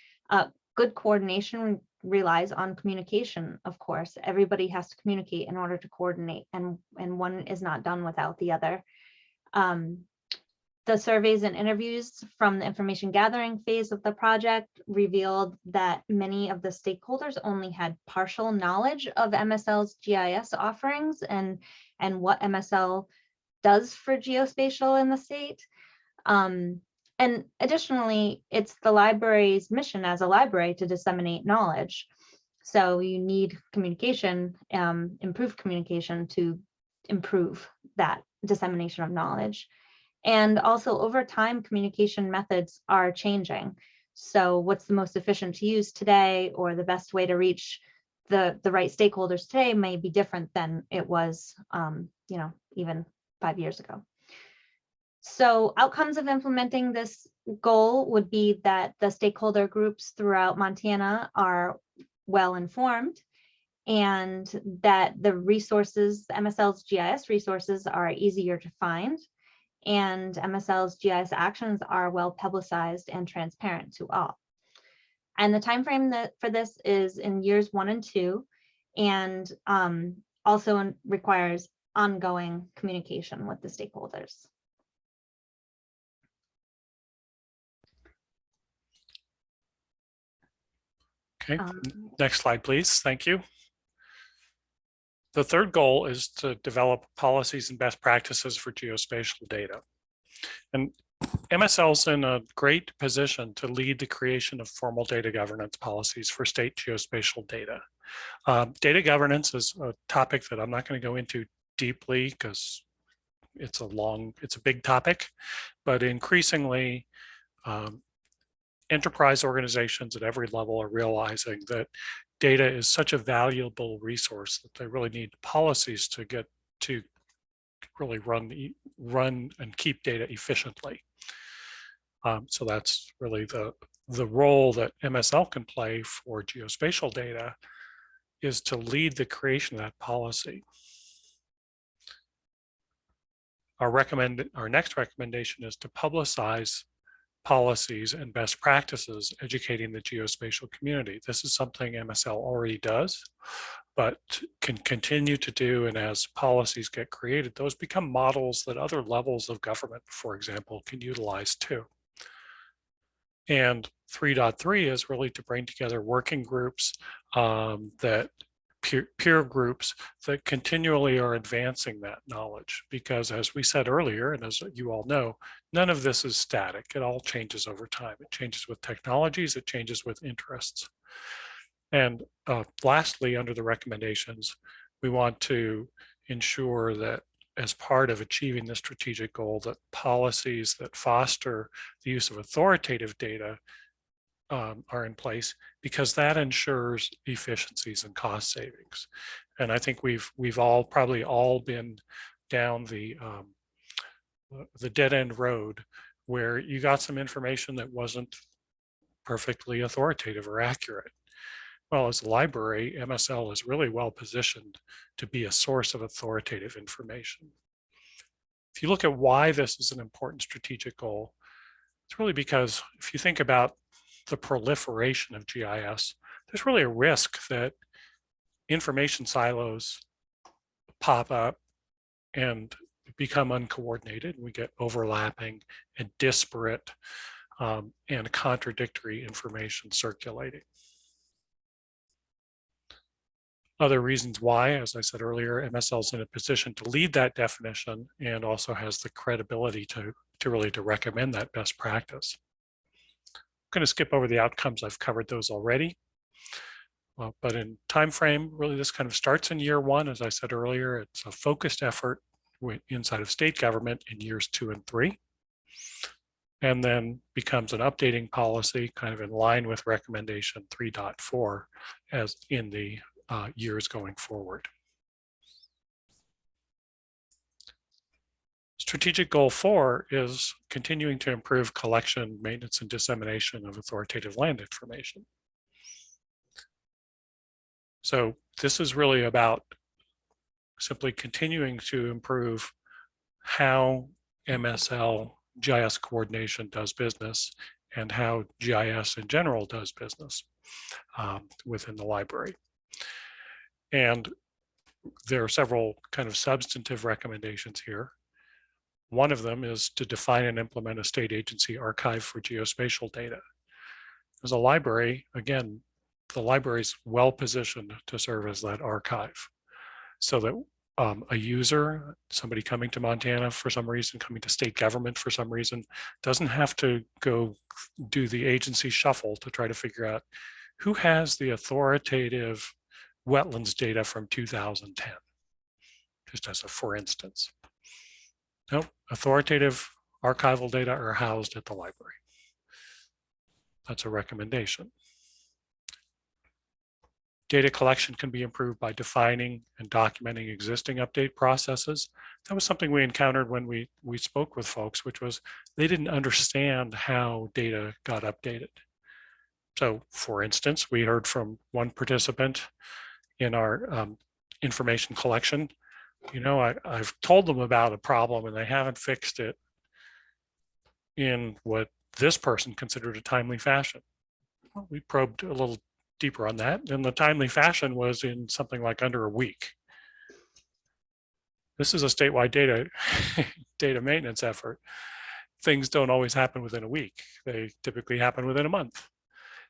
good coordination relies on communication, of course. Everybody has to communicate in order to coordinate, and one is not done without the other. The surveys and interviews from the information gathering phase of the project revealed that many of the stakeholders only had partial knowledge of MSL's GIS offerings and what MSL does for geospatial in the state. And additionally, it's the library's mission as a library to disseminate knowledge. So you need communication, improved communication to improve that dissemination of knowledge. And also over time, communication methods are changing. So what's the most efficient to use today, or the best way to reach the right stakeholders today may be different than it was, even 5 years ago. So outcomes of implementing this goal would be that the stakeholder groups throughout Montana are well informed, and that the resources, MSL's GIS resources, are easier to find, and MSL's GIS actions are well publicized and transparent to all. And the timeframe for this is in years 1 and 2, and also requires ongoing communication with the stakeholders. Okay, next slide, please. Thank you. The third goal is to develop policies and best practices for geospatial data. And MSL's in a great position to lead the creation of formal data governance policies for state geospatial data. Data governance is a topic that I'm not going to go into deeply because it's a big topic, but increasingly enterprise organizations at every level are realizing that data is such a valuable resource that they really need policies to get to really run and keep data efficiently. So that's really the role that MSL can play for geospatial data, is to lead the creation of that policy. Our next recommendation is to publicize policies and best practices educating the geospatial community. This is something MSL already does, but can continue to do, and as policies get created, those become models that other levels of government, for example, can utilize too. And 3.3 is really to bring together working groups that peer groups that continually are advancing that knowledge, because as we said earlier, and as you all know, none of this is static. It all changes over time. It changes with technologies, it changes with interests. And lastly, under the recommendations, we want to ensure that as part of achieving the strategic goal, that policies that foster the use of authoritative data are in place, because that ensures efficiencies and cost savings. And I think we've all probably all been down the dead end road where you got some information that wasn't perfectly authoritative or accurate. Well, as a library, MSL is really well positioned to be a source of authoritative information. If you look at why this is an important strategic goal, it's really because if you think about the proliferation of GIS, there's really a risk that information silos pop up and become uncoordinated. We get overlapping and disparate and contradictory information circulating. Other reasons why, as I said earlier, MSL is in a position to lead that definition and also has the credibility to really recommend that best practice. I'm going to skip over the outcomes. I've covered those already. But in time frame, really this kind of starts in year 1. As I said earlier, it's a focused effort inside of state government in years 2 and 3, and then becomes an updating policy kind of in line with recommendation 3.4 as in the years going forward. Strategic goal 4 is continuing to improve collection, maintenance, and dissemination of authoritative land information. So this is really about simply continuing to improve how MSL GIS coordination does business and how GIS in general does business within the library. And there are several kind of substantive recommendations here. One of them is to define and implement a state agency archive for geospatial data. As a library, again, the library is well positioned to serve as that archive, so that a user, somebody coming to Montana for some reason, coming to state government for some reason, doesn't have to go do the agency shuffle to try to figure out who has the authoritative wetlands data from 2010, just as a for instance. No, authoritative archival data are housed at the library. That's a recommendation. Data collection can be improved by defining and documenting existing update processes. That was something we encountered when we spoke with folks, which was they didn't understand how data got updated. So for instance, we heard from one participant in our information collection, you know, I've told them about a problem and they haven't fixed it in what this person considered a timely fashion. Well, we probed a little deeper on that, and the timely fashion was in something like under a week. This is a statewide data maintenance effort. Things don't always happen within a week. They typically happen within a month.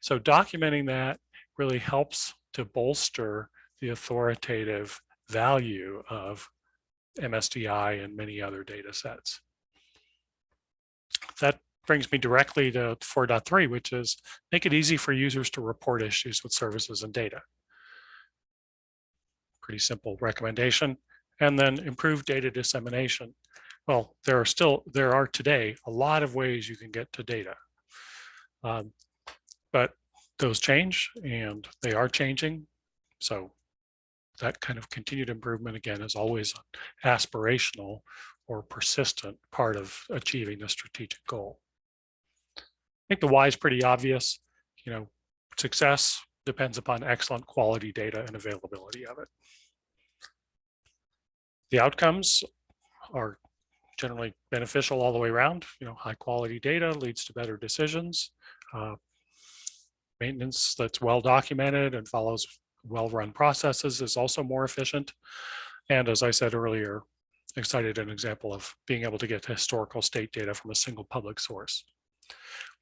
So documenting that really helps to bolster the authoritative value of MSDI and many other data sets. That brings me directly to 4.3, which is make it easy for users to report issues with services and data. Pretty simple recommendation. And then improve data dissemination. Well, there are today a lot of ways you can get to data. But those change and they are changing. So that kind of continued improvement, again, is always an aspirational or persistent part of achieving the strategic goal. I think the why is pretty obvious. You know, success depends upon excellent quality data and availability of it. The outcomes are generally beneficial all the way around. You know, high quality data leads to better decisions. Maintenance that's well documented and follows well-run processes is also more efficient. And as I said earlier, I cited an example of being able to get historical state data from a single public source.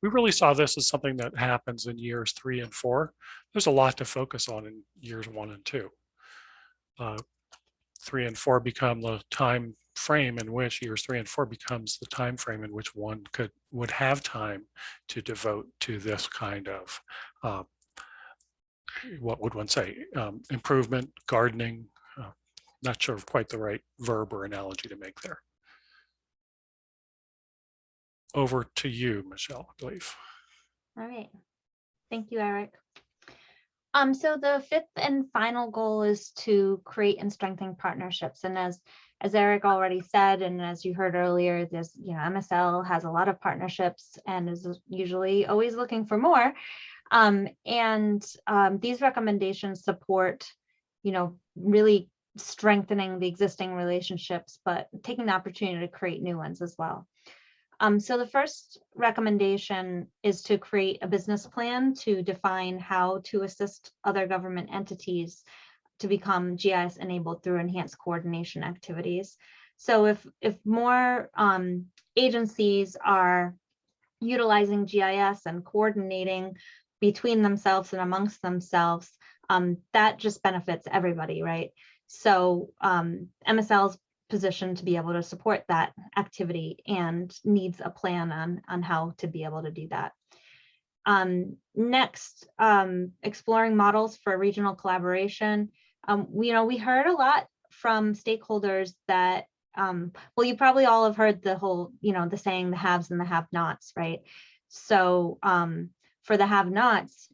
We really saw this as something that happens in years 3 and 4. There's a lot to focus on in years 1 and 2. 3 and 4 become the time frame in which years 3 and 4 becomes the time frame in which one would have time to devote to this kind of what would one say, improvement, gardening. Not sure of quite the right verb or analogy to make there. Over to you, Michelle, I believe. All right. Thank you, Eric. So the 5th and final goal is to create and strengthen partnerships. And as Eric already said, and as you heard earlier, there's, you know, MSL has a lot of partnerships and is usually always looking for more. These recommendations support, you know, really strengthening the existing relationships, but taking the opportunity to create new ones as well. So the first recommendation is to create a business plan to define how to assist other government entities to become GIS enabled through enhanced coordination activities. So if more agencies are utilizing GIS and coordinating between themselves and amongst themselves, that just benefits everybody, right? So MSL's positioned to be able to support that activity and needs a plan on how to be able to do that. Next, exploring models for regional collaboration. We heard a lot from stakeholders that, well, you probably all have heard the whole, the saying, the haves and the have-nots, right? So for the have-nots,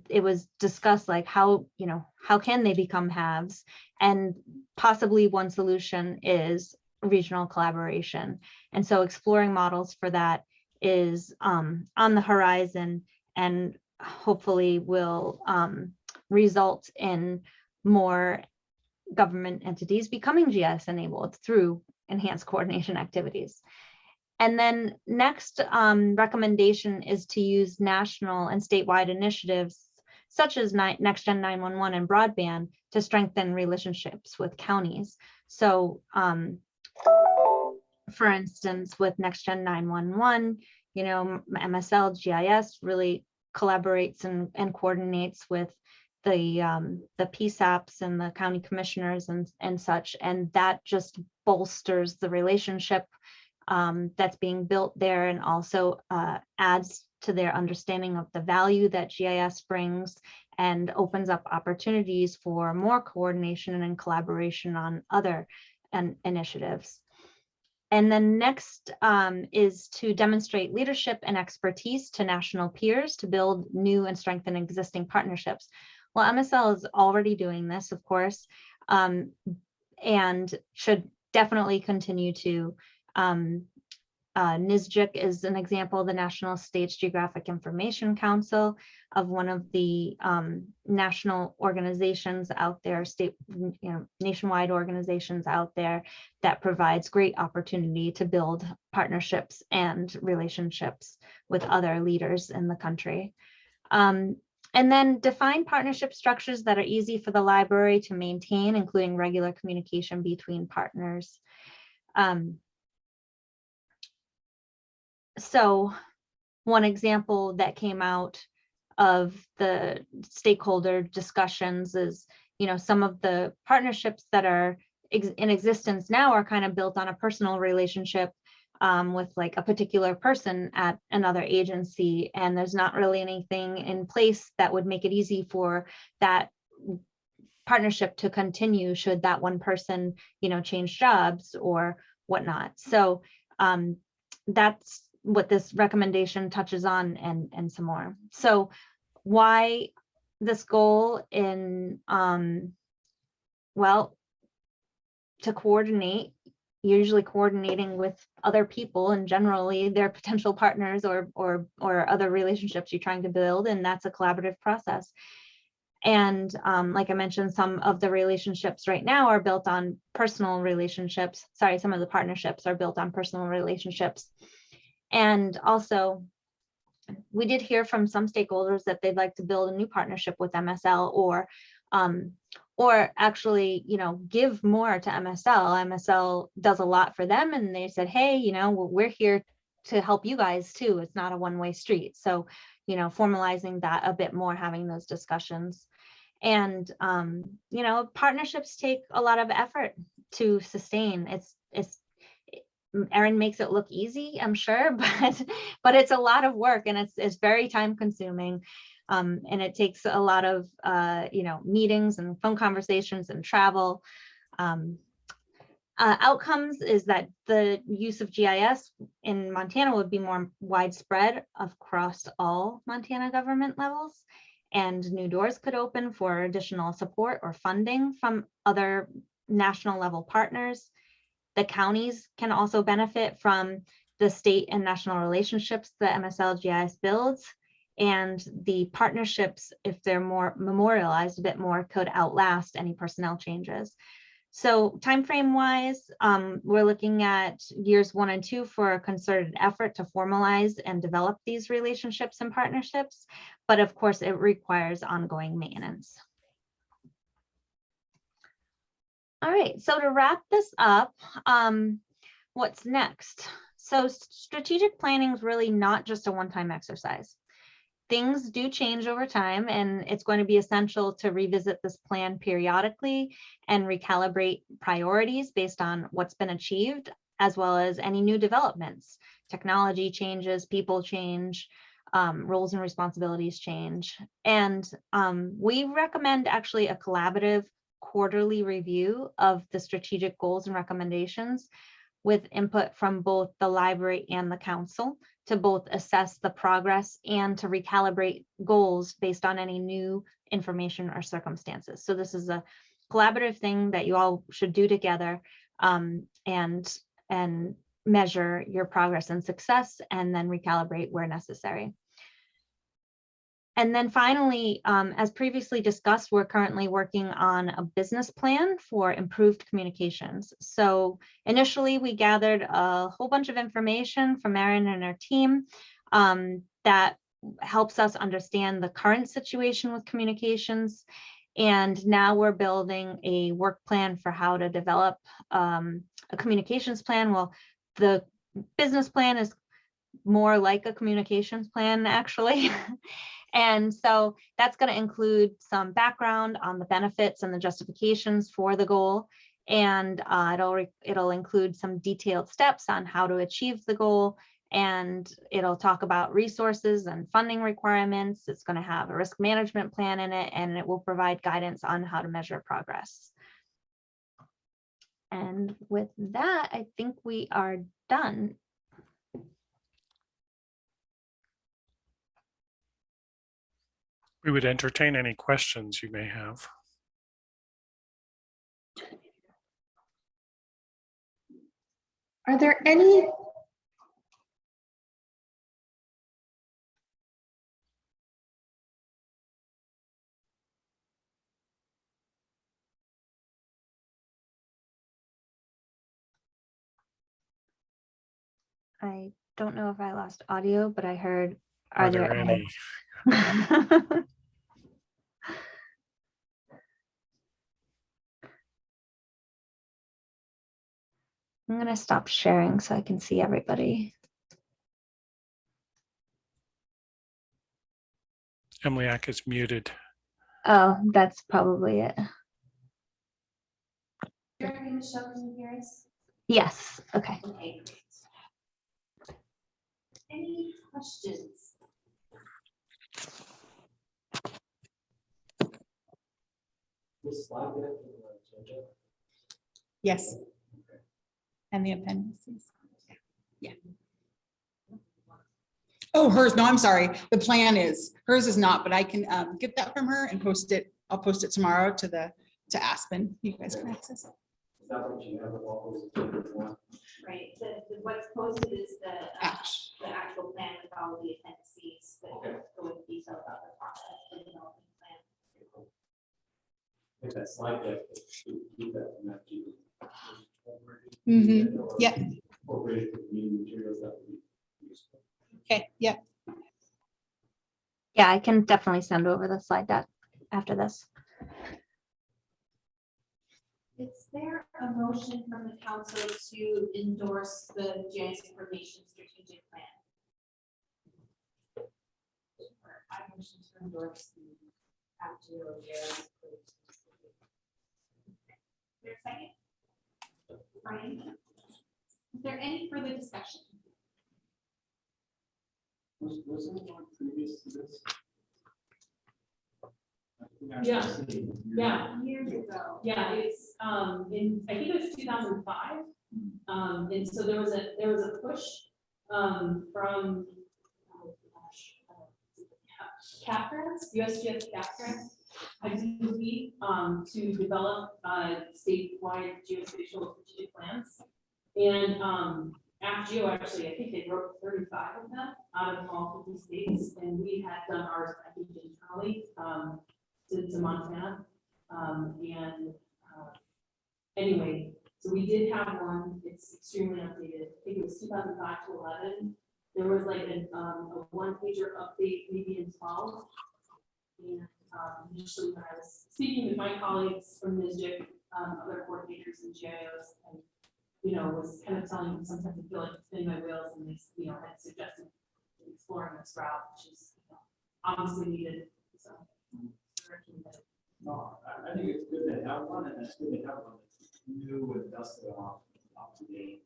it was discussed like how can they become haves, and possibly one solution is regional collaboration. And so exploring models for that is on the horizon and hopefully will result in more government entities becoming GIS enabled through enhanced coordination activities. And then next recommendation is to use national and statewide initiatives such as Next Gen 911 and broadband to strengthen relationships with counties. So for instance, with Next Gen 911, MSL GIS really collaborates and coordinates with PSAPs and the county commissioners and such, and that just bolsters the relationship that's being built there, and also adds to their understanding of the value that GIS brings, and opens up opportunities for more coordination and collaboration on other initiatives. And then next is to demonstrate leadership and expertise to national peers to build new and strengthen existing partnerships. Well, MSL is already doing this, of course, and should definitely continue to. NISGIC is an example, the National States Geographic Information Council, of one of the national organizations out there, nationwide organizations out there, that provides great opportunity to build partnerships and relationships with other leaders in the country. And then define partnership structures that are easy for the library to maintain, including regular communication between partners. So one example that came out of the stakeholder discussions is, some of the partnerships that are in existence now are kind of built on a personal relationship with like a particular person at another agency, and there's not really anything in place that would make it easy for that partnership to continue should that one person, change jobs or whatnot. So that's what this recommendation touches on, and some more. So why this goal in, well, to coordinate, usually coordinating with other people and generally their potential partners or other relationships you're trying to build, and that's a collaborative process. And like I mentioned, some of the relationships right now are built on personal relationships. Sorry, some of the partnerships are built on personal relationships. And also, we did hear from some stakeholders that they'd like to build a new partnership with MSL, or actually, give more to MSL. MSL does a lot for them, and they said, hey, we're here to help you guys too. It's not a one-way street. So, formalizing that a bit more, having those discussions. And, partnerships take a lot of effort to sustain. Erin makes it look easy, I'm sure, but it's a lot of work, and it's very time consuming. And it takes a lot of, meetings and phone conversations and travel. Outcomes is that the use of GIS in Montana would be more widespread across all Montana government levels, and new doors could open for additional support or funding from other national level partners. The counties can also benefit from the state and national relationships that MSL GIS builds, and the partnerships, if they're more memorialized a bit more, could outlast any personnel changes. So timeframe wise, we're looking at years 1 and 2 for a concerted effort to formalize and develop these relationships and partnerships, but of course it requires ongoing maintenance. All right, so to wrap this up, what's next? So strategic planning is really not just a one-time exercise. Things do change over time, and it's going to be essential to revisit this plan periodically and recalibrate priorities based on what's been achieved, as well as any new developments. Technology changes, people change, roles and responsibilities change. And we recommend actually a collaborative quarterly review of the strategic goals and recommendations with input from both the library and the council to both assess the progress and to recalibrate goals based on any new information or circumstances. So this is a collaborative thing that you all should do together, and measure your progress and success, and then recalibrate where necessary. And then finally, as previously discussed, we're currently working on a business plan for improved communications. So initially, we gathered a whole bunch of information from Erin and her team that helps us understand the current situation with communications. And now we're building a work plan for how to develop a communications plan. Well, the business plan is more like a communications plan, actually. And so that's going to include some background on the benefits and the justifications for the goal. And it'll include some detailed steps on how to achieve the goal. And it'll talk about resources and funding requirements. It's going to have a risk management plan in it, and it will provide guidance on how to measure progress. And with that, I think we are done. We would entertain any questions you may have. Are there any? I don't know if I lost audio, but I heard, Are there any? I'm going to stop sharing so I can see everybody. Emliak is muted. Oh, that's probably it. Michelle, can you hear us? Yes. Okay. Okay, great. Any questions? This slide deck, Ginger? Yes. And the appendices. Yeah. Oh, hers, no, I'm sorry. The plan is, hers is not, but I can get that from her and post it. I'll post it tomorrow to Aspen. You guys can access it. Is that what you have? What was it? Right, what's posted is the actual plan with all the appendices that go into detail about the process, the development plan. If that slide deck, keep that from that too. Yeah. Incorporated the meeting materials that would be useful. Okay. Yeah. Yeah, I can definitely send over the slide deck after this. Is there a motion from the council to endorse the GIS information strategic plan? I motion to endorse the AppGeo GIS. Is there a second? Brian? Is there any further discussion? Was anyone previous to this? Yeah. Years ago. Yeah, it's I think it was 2005. And so there was a push from cap grants, USGS cap grants, I believe, to develop statewide geospatial strategic plans. And AppGeo actually, I think they wrote 35 of them out of all 50 states, and we had done ours, I think, internally to Montana. Anyway, so we did have one. It's extremely updated. I think it was 2005 to 11. There was like a one-pager update, maybe in 12. And initially, when I was speaking with my colleagues from MISGIC, other coordinators and GIOs, and was kind of telling them sometimes I feel like it's spinning my wheels, and they, had suggested exploring this route, which is obviously needed. So. No, I think it's good to have one, and it's good to have one that's new and dusted off, up to date.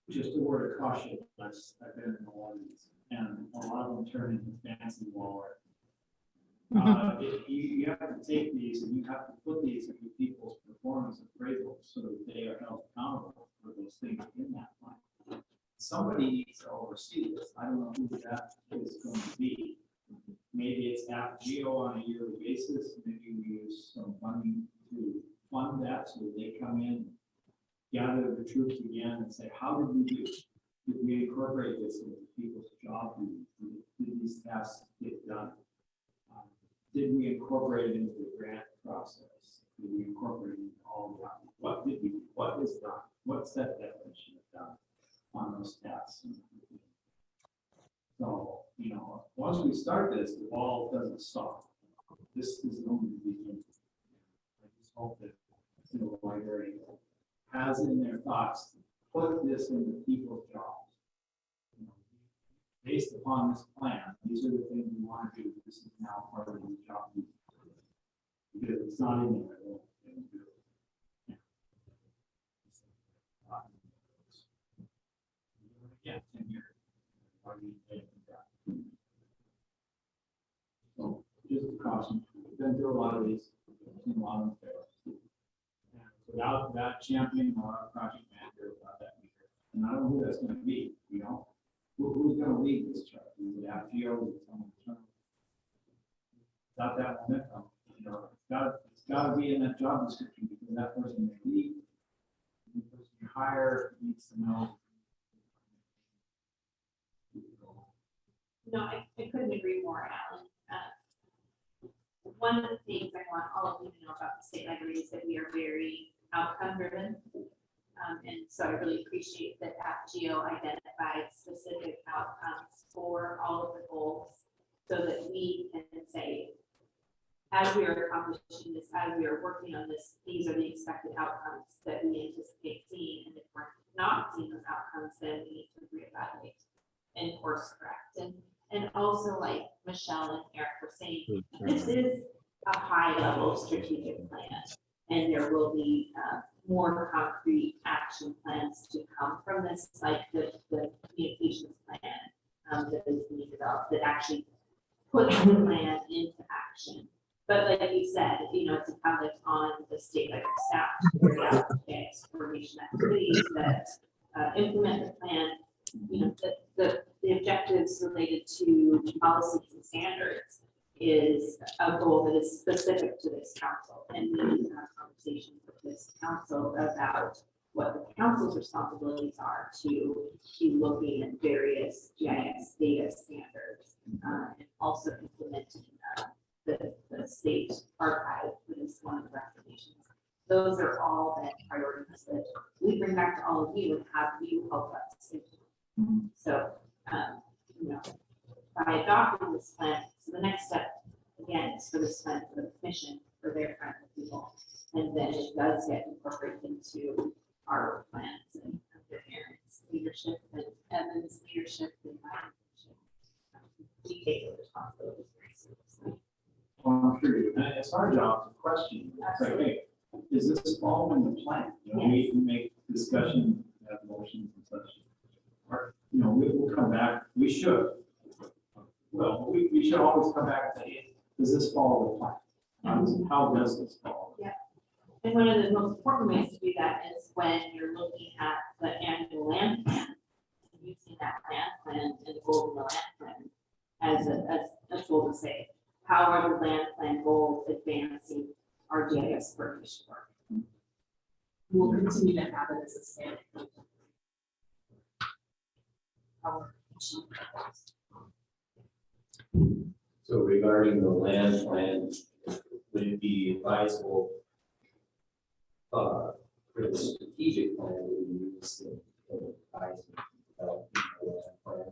Just a word of caution, I've been in the ones, and a lot of them turn into fancy wall art. You have to take these and you have to put these into people's performance appraisals so that they are held accountable for those things in that plan. Somebody needs to oversee this. I don't know who that is going to be. Maybe it's AppGeo on a yearly basis. Maybe we use some funding to fund that so that they come in, gather the troops again and say, how did we do? Did we incorporate this into people's job? Did these tasks get done? Did we incorporate it into the grant process? Did we incorporate it into all of that? What did we do? What is done? What's that definition of done on those tasks? So, once we start this, the ball doesn't stop. This is only the beginning. I just hope that the library has in their thoughts to put this into people's jobs. based upon this plan, these are the things we want to do. This is now part of the job. Because it's not in there. I won't do it. Yeah, 10 years. Why do you think that? So just a caution, we've been through a lot of these, seen a lot of them fail. And without that champion or a project manager, without that leader, and I don't know who that's gonna be, you know? Who's gonna lead this truck? Is it Geo? Is it someone internal? Without that momentum, you know, it's gotta be in that job description because that person may lead. The person you hire needs to know. No, I couldn't agree more, Alan. One of the things I want all of you to know about the state library is that we are very outcome driven. And so I really appreciate that Geo identified specific outcomes for all of the goals so that we can say, as we are accomplishing this, as we are working on this, these are the expected outcomes that we anticipate seeing. And if we're not seeing those outcomes, then we need to reevaluate and course correct. And also, like Michelle and Eric were saying, this is a high level strategic plan. And there will be more concrete action plans to come from this, like the communications plan that is being developed that actually puts the plan into action. But like you said, you know, it's incumbent on the state library staff to carry out the coordination activities that implement the plan. You know, the objectives related to policies and standards is a goal that is specific to this council, and we need to have conversations with this council about what the council's responsibilities are to be looking at various GIS data standards and also implementing the state archive, that is one of the recommendations. Those are all the priorities that we bring back to all of you and have you help us. So, you know, by adopting this plan, so the next step, again, is for this plan for the commission, for their kind of people. And then it does get incorporated into our plans and their parents' leadership and Evan's leadership and my leadership. We take the responsibilities very seriously. Well, I'm sure you, and it's our job to question. It's like, hey, is this following the plan? You know, we make discussion, have motions and such. Or, you know, we'll come back, we should. Well, we should always come back and say, does this follow the plan? How does this follow? Yeah. And one of the most important ways to do that is when you're looking at the annual land plan, using that land plan and the goals of the land plan as a tool to say, how are the land plan goals advancing our GIS coordination work? We'll continue to have it as a standard. So regarding the land plan, would it be advisable for the strategic plan to use the advisement of the land plan?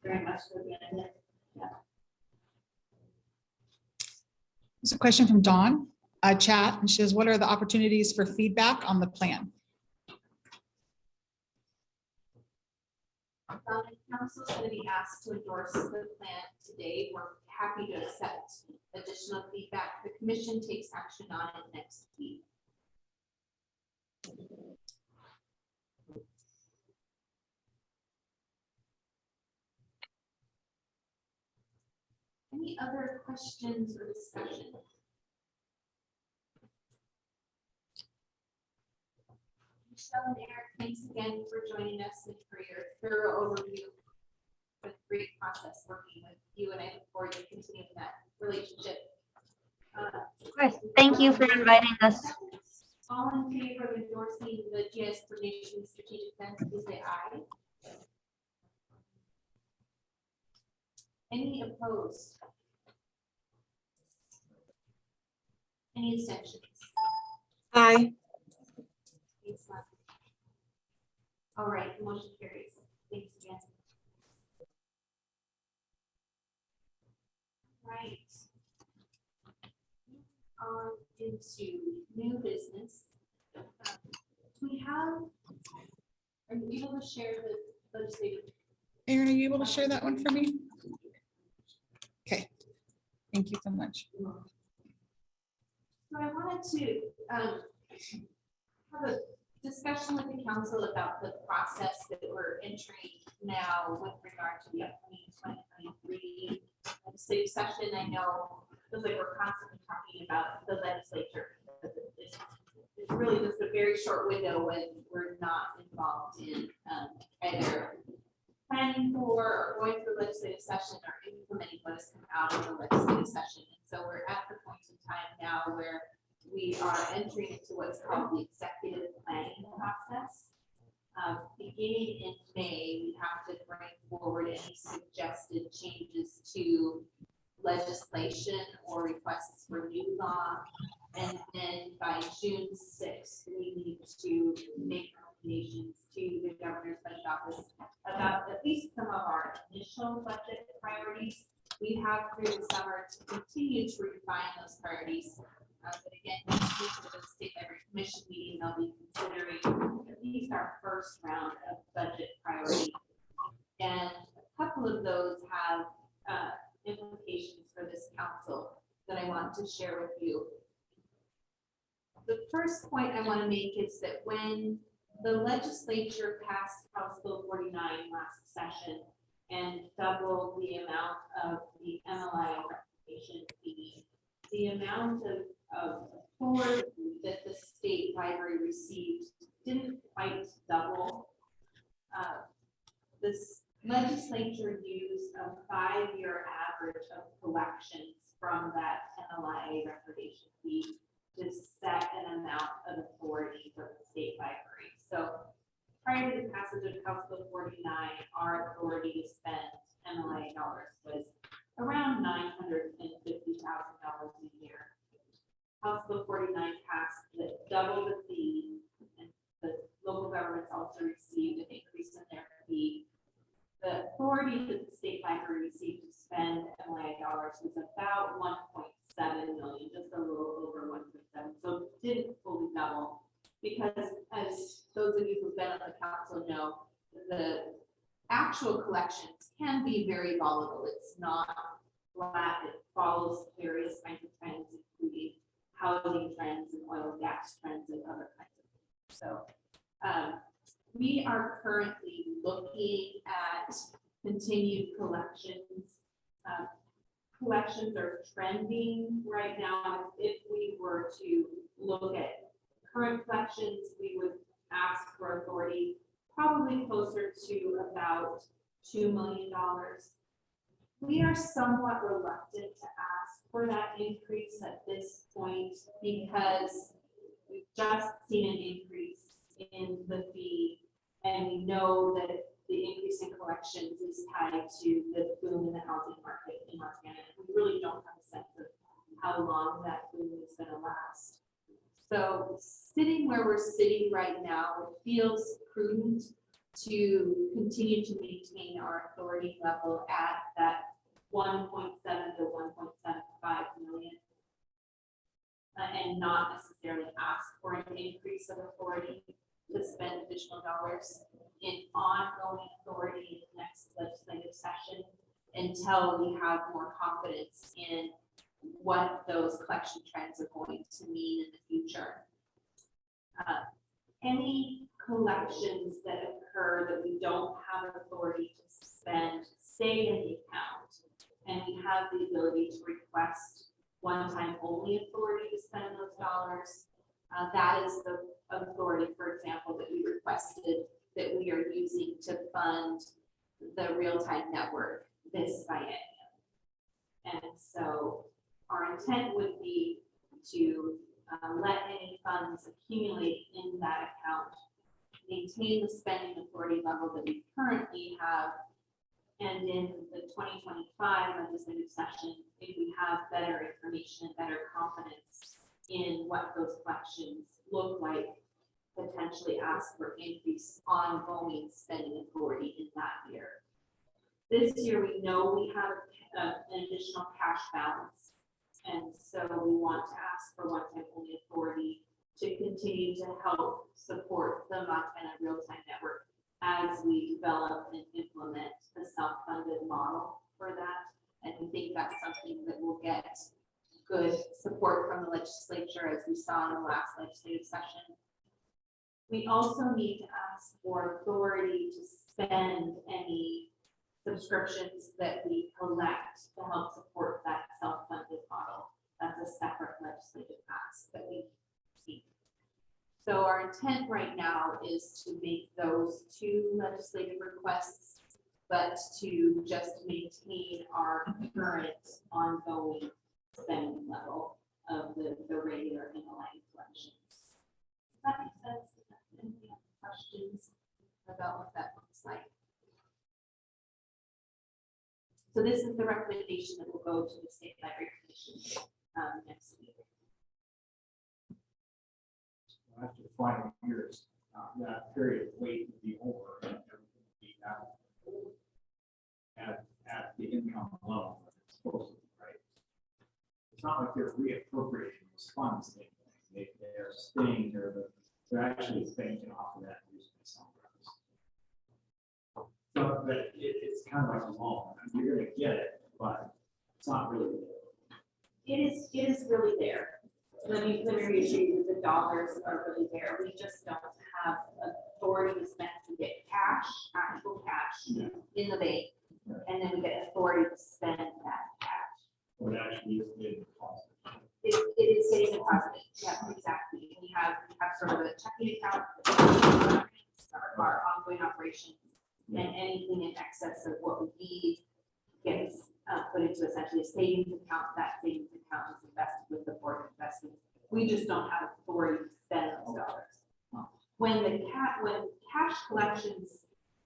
Very much for the end. Yeah. There's a question from Dawn, chat, and she says, what are the opportunities for feedback on the plan? Council is going to be asked to endorse the plan today. We're happy to accept additional feedback. The commission takes action on it next week. Any other questions or discussion? Michelle and Eric, thanks again for joining us and for your thorough overview. It's been a great process working with you, and I look forward to continuing that relationship. Of course, thank you for inviting us. All in favor of endorsing the GIS coordination strategic plan, please say aye. Any opposed? Any abstentions? Aye. Excellent. All right, the motion carries. Thanks again. Right. On into new business. We have, are you able to share the legislative Aaron, are you able to share that one for me? Okay, thank you so much. So I wanted to have a discussion with the council about the process that we're entering now with regard to the upcoming 2023 legislative session. I know it feels like we're constantly talking about the legislature. It's really just a very short window when we're not involved in either planning for or going through legislative session or implementing what has come out of the legislative session. And so we're at the point in time now where we are entering into what's called the executive planning process. Beginning in May, we have to bring forward any suggested changes to legislation or requests for new law. And then by June 6th, we need to make recommendations to the governor's budget office about at least some of our initial budget priorities. We have through the summer to continue to refine those priorities. But again, next week for the State Library Commission meeting, I'll be considering at least our first round of budget priorities. And a couple of those have implications for this council that I want to share with you. The first point I want to make is that when the legislature passed House Bill 49 last session and doubled the amount of the MLI recognition fee, the amount of authority that the state library received didn't quite double. This legislature used a 5-year average of collections from that MLI recordation fee to set an amount of authority for the state library. So prior to the passage of House Bill 49, our authority to spend MLA dollars was around $950,000 a year. House Bill 49 passed that doubled the fee, and the local governments also received an increase in their fee. The authority that the state library received to spend MLA dollars was about 1.7 million, just a little over 1.7. So it didn't fully double because, as those of you who've been on the council know, the actual collections can be very volatile. It's not flat. It follows various kinds of trends, including housing trends and oil and gas trends and other kinds of things. So we are currently looking at continued collections. Collections are trending right now. If we were to look at current collections, we would ask for authority probably closer to about $2 million. We are somewhat reluctant to ask for that increase at this point because we've just seen an increase in the fee, and we know that the increase in collections is tied to the boom in the housing market in Montana. We really don't have a sense of how long that boom is going to last. So sitting where we're sitting right now, it feels prudent to continue to maintain our authority level at that 1.7 to 1.75 million, and not necessarily ask for an increase of authority to spend additional dollars in ongoing authority in the next legislative session until we have more confidence in what those collection trends are going to mean in the future. Any collections that occur that we don't have authority to spend stay in the account, and we have the ability to request one-time only authority to spend those dollars. That is the authority, for example, that we requested that we are using to fund the real-time network this biennium. And so our intent would be to let any funds accumulate in that account, maintain the spending authority level that we currently have, and in the 2025 legislative session, if we have better information and better confidence in what those collections look like, potentially ask for increased ongoing spending authority in that year. This year, we know we have an additional cash balance, and so we want to ask for one-time only authority to continue to help support the Montana real-time network as we develop and implement the self-funded model for that. And we think that's something that will get good support from the legislature, as we saw in the last legislative session. We also need to ask for authority to spend any subscriptions that we collect to help support that self-funded model. That's a separate legislative ask that we seek. So our intent right now is to make those two legislative requests, but to just maintain our current ongoing spending level of the regular and the line collections. Does that make sense? Any other questions about what that looks like? So this is the recommendation that will go to the State Library Commission next week. After 5 years, that period of wait would be over and everything would be at the income level that it's supposed to be, right? It's not like they're reappropriating those funds. They're staying there, but they're actually banking off of that and using it somewhere else. So, but it's kind of like a loan. I mean, you're gonna get it, but it's not really there. It is really there. Let me reassure you that the dollars are really there. We just don't have authority to spend to get cash, actual cash in the bank. And then we get authority to spend that cash. What actually is being deposited. It is staying deposited. Yeah, exactly. We have sort of a checking account, our ongoing operations, and anything in excess of what we need gets put into essentially a savings account. That savings account is invested with the board of investments. We just don't have authority to spend those dollars. When cash collections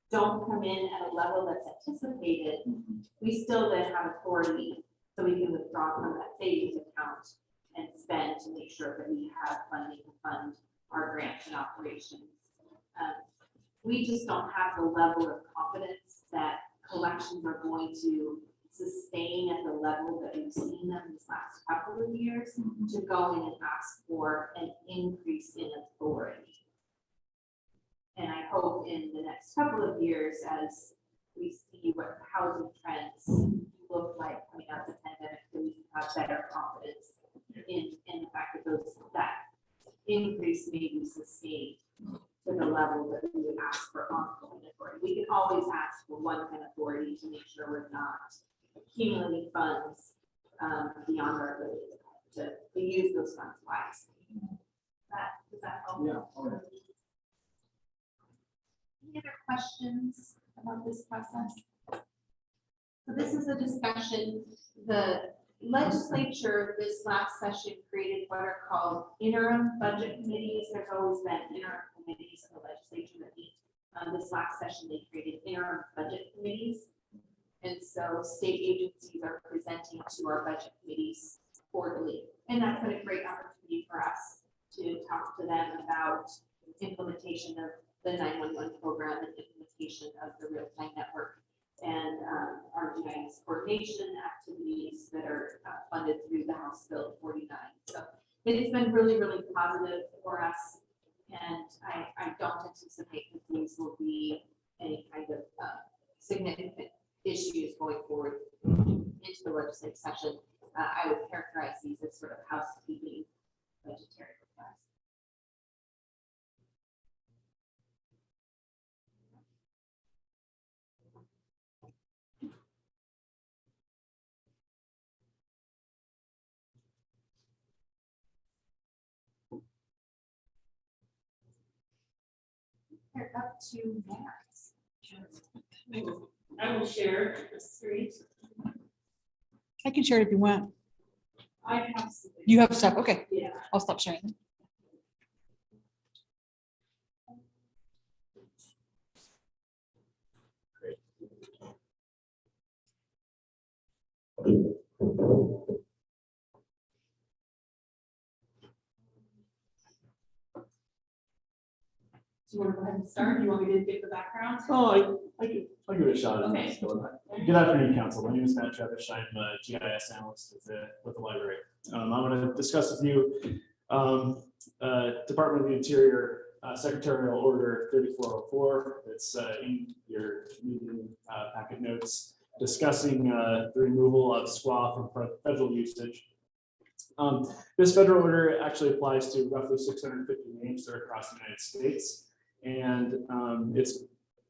don't come in at a level that's anticipated, we still then have authority so we can withdraw from that savings account and spend to make sure that we have funding to fund our grants and operations. We just don't have the level of confidence that collections are going to sustain at the level that we've seen them this last couple of years to go in and ask for an increase in authority. And I hope in the next couple of years, as we see what housing trends look like coming out of the pandemic, that we can have better confidence in the fact that that increase may be sustained to the level that we would ask for ongoing authority. We can always ask for one-time authority to make sure we're not accumulating funds beyond our ability to use those funds wisely. Does that help? Yeah. Okay. Any other questions about this process? So this is a discussion. The legislature this last session created what are called interim budget committees. There's always been interim committees in the legislature that meet. This last session, they created interim budget committees. And so state agencies are presenting to our budget committees quarterly. And that's been a great opportunity for us to talk to them about implementation of the 911 program and implementation of the real-time network and our GIS coordination activities that are funded through the House Bill 49. So it's been really, really positive for us. And I don't anticipate that these will be any kind of significant issues going forward into the legislative session. I would characterize these as sort of housekeeping budgetary requests. They're up to Max. I will share the screen. I can share it if you want. I have something. You have stuff. Okay. Yeah. I'll stop sharing. Do you want to go ahead and start? Do you want me to give the background? Oh, I'll give it a shot. Okay. Good afternoon, Council. My name is Matt Trevish. I'm a GIS analyst with the library. I'm going to discuss with you Department of the Interior Secretarial Order 3404. It's in your meeting packet notes discussing the removal of SQUA from federal usage. This federal order actually applies to roughly 650 names that are across the United States. And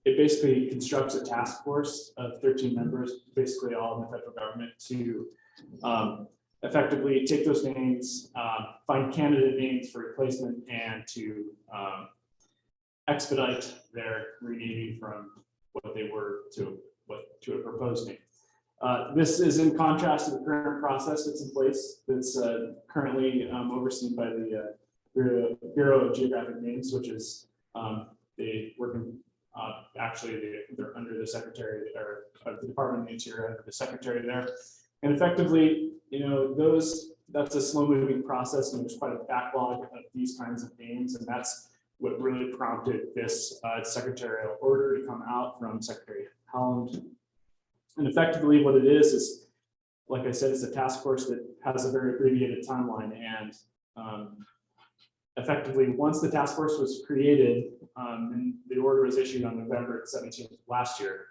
it basically constructs a task force of 13 members, basically all in the federal government, to effectively take those names, find candidate names for replacement, and to expedite their renaming from what they were to a proposed name. This is in contrast to the current process that's in place, that's currently overseen by the Bureau of Geographic Names, which is they work in, they're under the Secretary or the Department of the Interior, under the Secretary there. And effectively, that's a slow moving process, and there's quite a backlog of these kinds of names, and that's what really prompted this secretarial order to come out from Secretary Howland. And effectively what it is, like I said, it's a task force that has a very abbreviated timeline. And effectively, once the task force was created, and the order was issued on November 17th last year,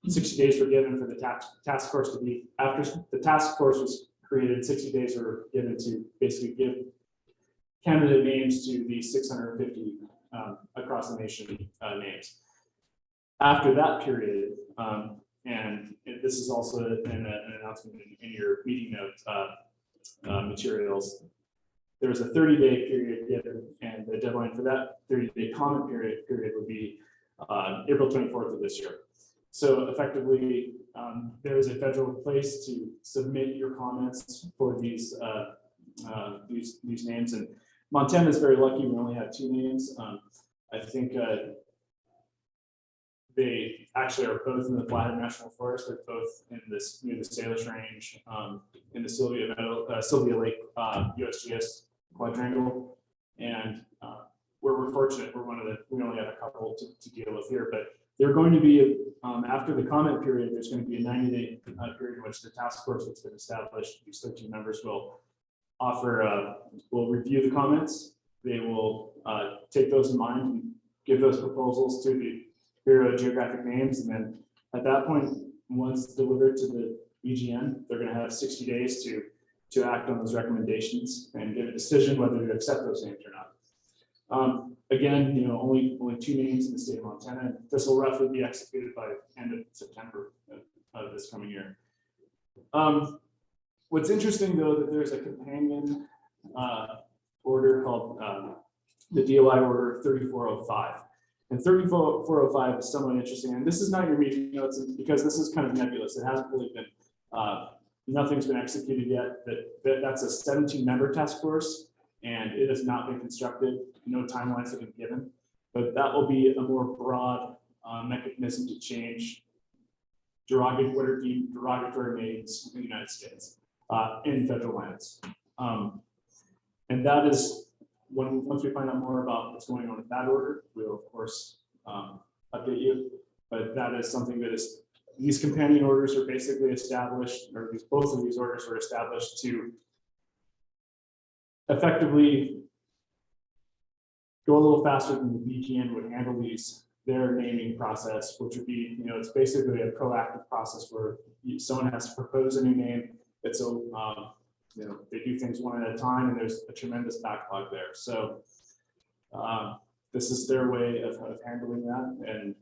60 days were given for the task force to be, after the task force was created, 60 days were given to basically give candidate names to the 650 across the nation names. After that period, and this is also an announcement in your meeting notes materials, there's a 30-day period given, and the deadline for that 30-day comment period would be April 24th of this year. So effectively, there is a federal place to submit your comments for these names. And Montana is very lucky; we only have 2 names. I think they actually are both in the Flathead National Forest. They're both in this near the Salish Range, in the Sylvia Lake USGS quadrangle, and we're fortunate. We only have a couple to deal with here, but they're going to be after the comment period. There's going to be a 90-day period in which the task force that's been established, these 13 members, will review the comments. They will take those in mind and give those proposals to the Bureau of Geographic Names, and then at that point, once delivered to the BGN, they're going to have 60 days to act on those recommendations and give a decision whether to accept those names or not. Again, only 2 names in the state of Montana, and this will roughly be executed by the end of September of this coming year. What's interesting, though, that there's a companion order called the DOI Order 3405. And 3405 is somewhat interesting, and this is not your meeting notes because this is kind of nebulous. It hasn't really been, nothing's been executed yet. That's a 17-member task force, and it has not been constructed. No timelines have been given, but that will be a more broad mechanism to change derogatory names in the United States in federal lands. And that is, once we find out more about what's going on with that order, we'll of course update you. But that is something that is, these companion orders are basically established, or both of these orders were established to effectively go a little faster than the BGN would handle their naming process, which would be, it's basically a proactive process where someone has to propose a new name. It's they do things one at a time, and there's a tremendous backlog there. So this is their way of handling that, and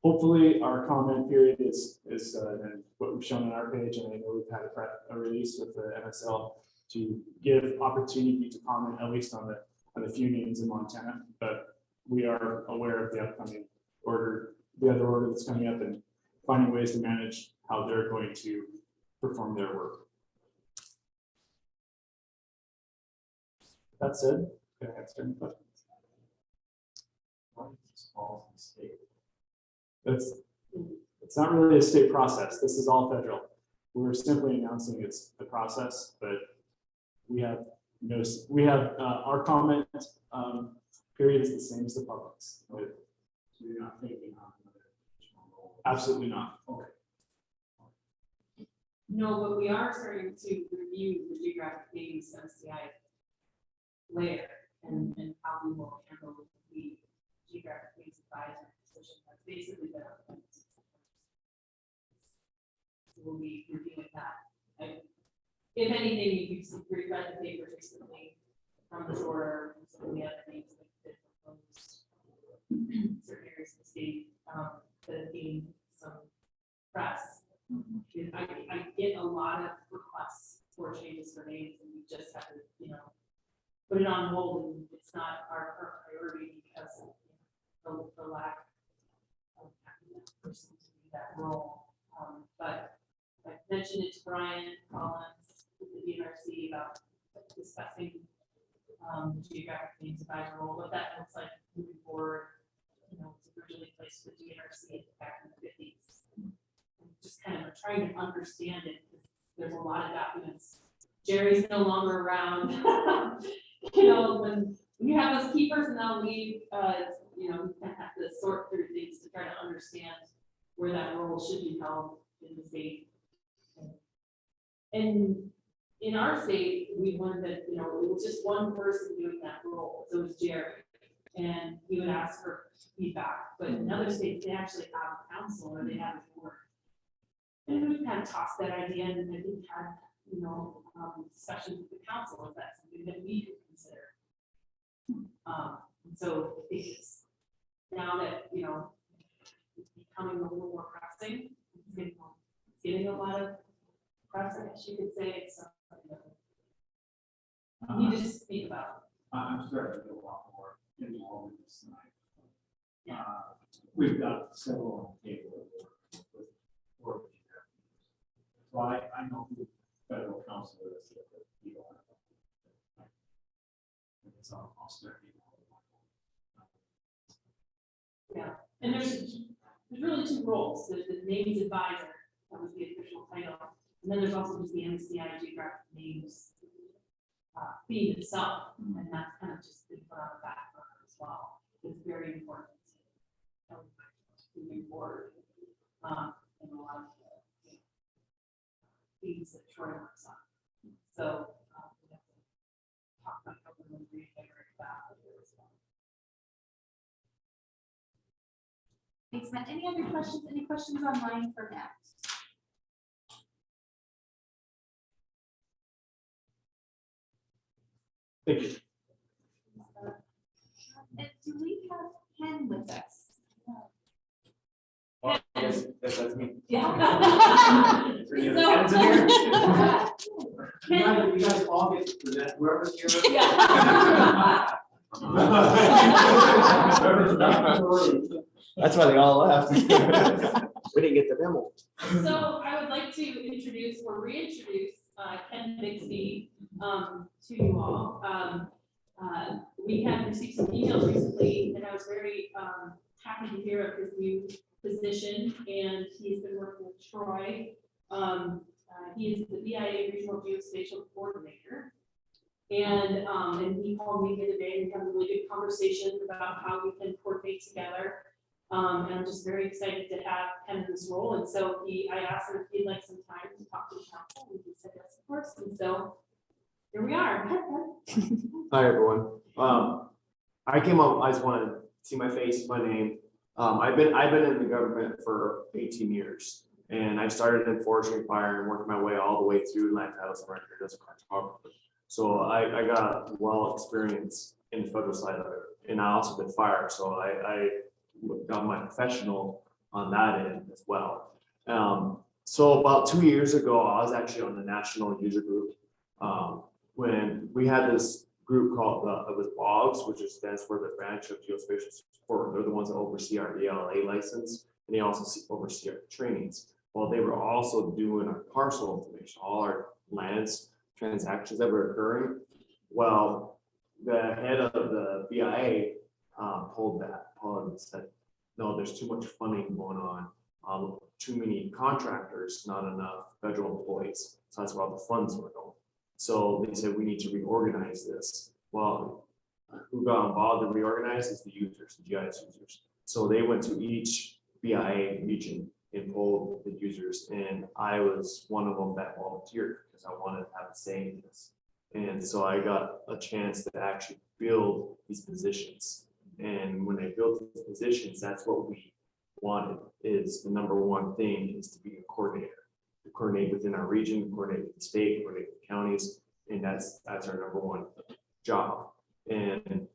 hopefully our comment period is and what we've shown on our page, and I know we've had a release with the MSL to give opportunity to comment at least on the few names in Montana, but we are aware of the upcoming order, the other order that's coming up, and finding ways to manage how they're going to perform their work. That said, can I answer any questions? It's not really a state process. This is all federal. We're simply announcing it's the process, but we have our comment period is the same as the public's. So you're not taking on another additional role? Absolutely not. Okay. No, but we are starting to review the geographic names SCI layer and how we will handle the geographic needs advisory position. That's basically been our plan. So we'll be reviewing that. If anything, you've read the papers recently from this order, and some of the other things that have been proposed. Certain areas of the state that have gained some press. I get a lot of requests for changes for names, and we just have to, put it on hold, and it's not our priority because of the lack of having that person to do that role. But I mentioned it to Brian Collins with the DNRC about discussing the geographic needs advisor role, what that looks like moving forward. It's originally placed with the DNRC back in the 50s. Just kind of trying to understand it, because there's a lot of documents. Jerry's no longer around. When you have those key personnel leave, you have to sort through things to try to understand where that role should be held in the state. And in our state, we learned that, it was just one person doing that role. So it was Jerry. And he would ask for feedback. But in other states, they actually have a council or they have a board. And we kind of tossed that idea, and I think had, discussions with the council, if that's something that we could consider. And so I think it's now that, it's becoming a little more pressing, it's getting a lot of press, I guess you could say. It's something that you just speak about. I'm starting to get a lot more involved in this tonight. We've got several on the table with work. So I know who the federal council is. It's all Yeah, and there's really two roles. There's the names advisor, that was the official title, and then there's also just the MCI geographic names feed itself, and that's kind of just been put on the back burner as well. It's very important moving forward. And a lot of the things that Troy works on. So we have to talk about how we're going to reiterate that as well. Thanks, Matt. Any other questions? Any questions online for Matt? Thank you. And do we have Ken with us? Yes, that's me. Yeah. You guys all get to present whoever's here. That's why they all left. We didn't get the memo. So I would like to introduce or reintroduce Ken Bixby to you all. We had received some emails recently, and I was very happy to hear of his new position, and he's been working with Troy. He is the BIA Regional Geospatial Coordinator. And he called me the other day, and we had a really good conversation about how we can coordinate together. And I'm just very excited to have Ken in this role. And so I asked him if he'd like some time to talk to the council, and he said yes, of course. And so here we are. Hi, everyone. I came up, I just wanted to see my face, my name. I've been in the government for 18 years, and I started in forestry fire and worked my way all the way through land titles and record as a cartographer. So I got well experience in the federal side of it, and I also did fire. So I got my professional on that end as well. So about 2 years ago, I was actually on the national user group when we had this group called it was BOGS, which stands for the Branch of Geospatial Support. They're the ones that oversee our DLA license, and they also oversee our trainings. Well, they were also doing our parcel information, all our lands transactions that were occurring. Well, the head of the BIA pulled that and said, no, there's too much funding going on, too many contractors, not enough federal employees. So that's where all the funds were going. So they said, we need to reorganize this. Well, who got involved in reorganize is the users, the GIS users. So they went to each BIA region and pulled the users, and I was one of them that volunteered because I wanted to have a say in this. And so I got a chance to actually build these positions. And when they built these positions, that's what we wanted, is the number one thing is to be a coordinator. To coordinate within our region, coordinate with the state, coordinate with counties, and that's our number one job. And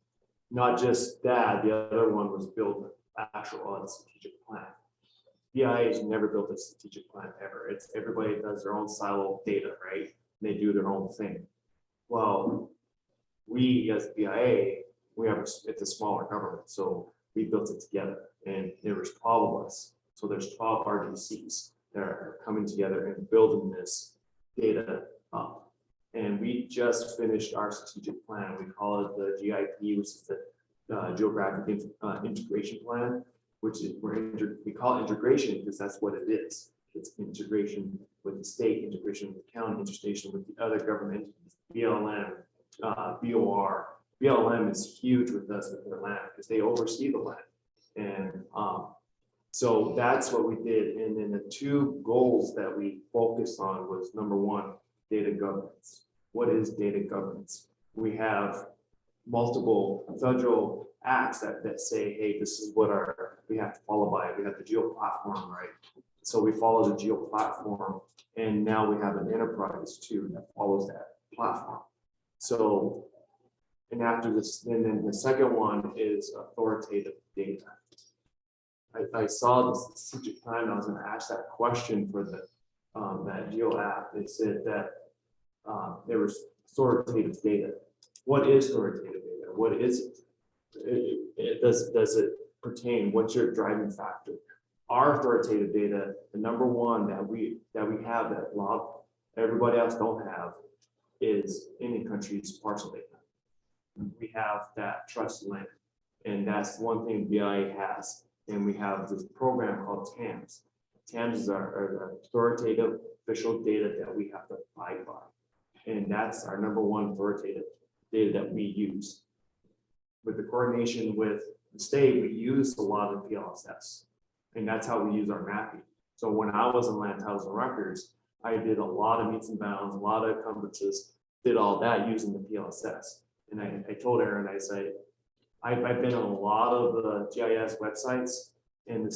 not just that, the other one was build an actual strategic plan. BIA has never built a strategic plan ever. It's everybody does their own silo data, right? They do their own thing. Well, we as BIA, it's a smaller government, so we built it together, and there was 12 of us. So there's 12 RDCs that are coming together and building this data up. And we just finished our strategic plan. We call it the GIP, which is the Geographic Integration Plan, which is we call it integration because that's what it is. It's integration with the state, integration with the county, integration with the other government, BLM, BOR. BLM is huge with us with their land because they oversee the land. And so that's what we did. And then the two goals that we focused on was number one, data governance. What is data governance? We have multiple federal acts that say, hey, this is what we have to follow by. We have the geo platform, right? So we follow the geo platform, and now we have an enterprise too that follows that platform. So, and after this, and then the second one is authoritative data. I saw the strategic plan. I was going to ask that question for the that geo app. They said that there was authoritative data. What is authoritative data? What is it? Does it pertain? What's your driving factor? Our authoritative data, the number one that we have that a lot everybody else don't have, is any country's parcel data. We have that trust land, and that's one thing BIA has. And we have this program called TAMS. TAMS is our authoritative official data that we have to abide by. And that's our number one authoritative data that we use. With the coordination with the state, we use a lot of PLSS. And that's how we use our mapping. So when I was in land titles and records, I did a lot of meets and bounds, a lot of encumbrances, did all that using the PLSS. And I told Aaron, I said, I've been on a lot of the GIS websites in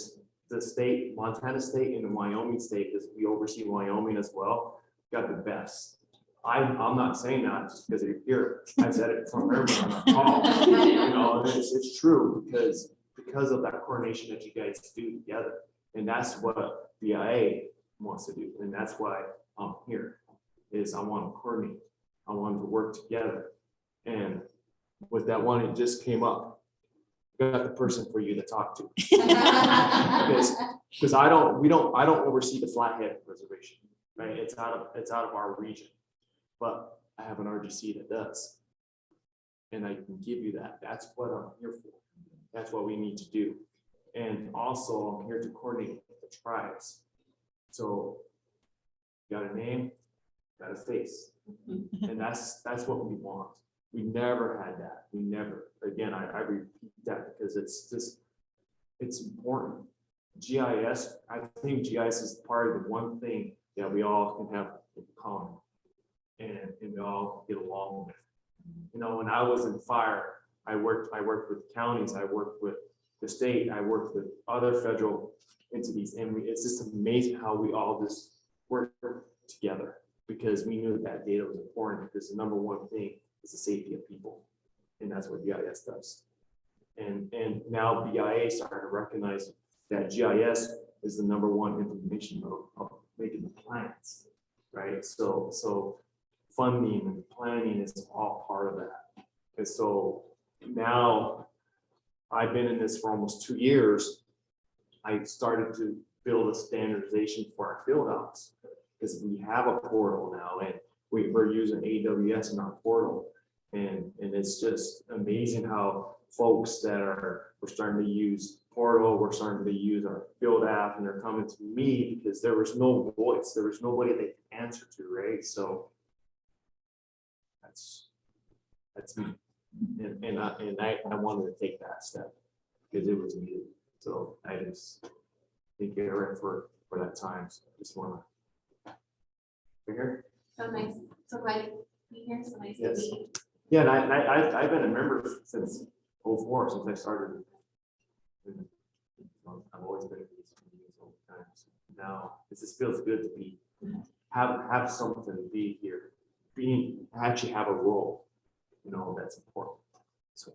the state, Montana state and the Wyoming state, because we oversee Wyoming as well, got the best. I'm not saying that just because you're here. I said it from everyone on the call. You know, and it's true because of that coordination that you guys do together. And that's what BIA wants to do. And that's why I'm here, is I want to coordinate. I want to work together. And with that one, it just came up. Got the person for you to talk to. Because I don't oversee the Flathead Reservation, right? It's out of our region, but I have an RGC that does, and I can give you that. That's what I'm here for. That's what we need to do, and also I'm here to coordinate with the tribes. So, got a name, got a face, and that's what we want. We never had that. We never. Again, I repeat that because it's important. GIS, I think GIS is part of the one thing that we all can have in common and we all get along with. You know, when I was in fire, I worked with counties, I worked with the state, I worked with other federal entities, and it's just amazing how we all just work together because we knew that data was important because the number one thing is the safety of people. And that's what GIS does. And now BIA is starting to recognize that GIS is the number one implementation of making the plans, right? So funding and planning is all part of that. And so now I've been in this for almost 2 years. I started to build a standardization for our field ops because we have a portal now and we're using AWS in our portal. And it's just amazing how folks that we're starting to use portal, we're starting to use our field app, and they're coming to me because there was no voice, there was nobody they could answer to, right? So that's me, and I wanted to take that step because it was needed. So I just thank you, Eric, for that time. So I just want to be here. So nice. So glad to be here. So nice to Yes. meet you. Yeah, and I've been a member since '04 since I started. I've always been at these meetings all the time. So now it just feels good to be, have something to be here, actually have a role, that's important. So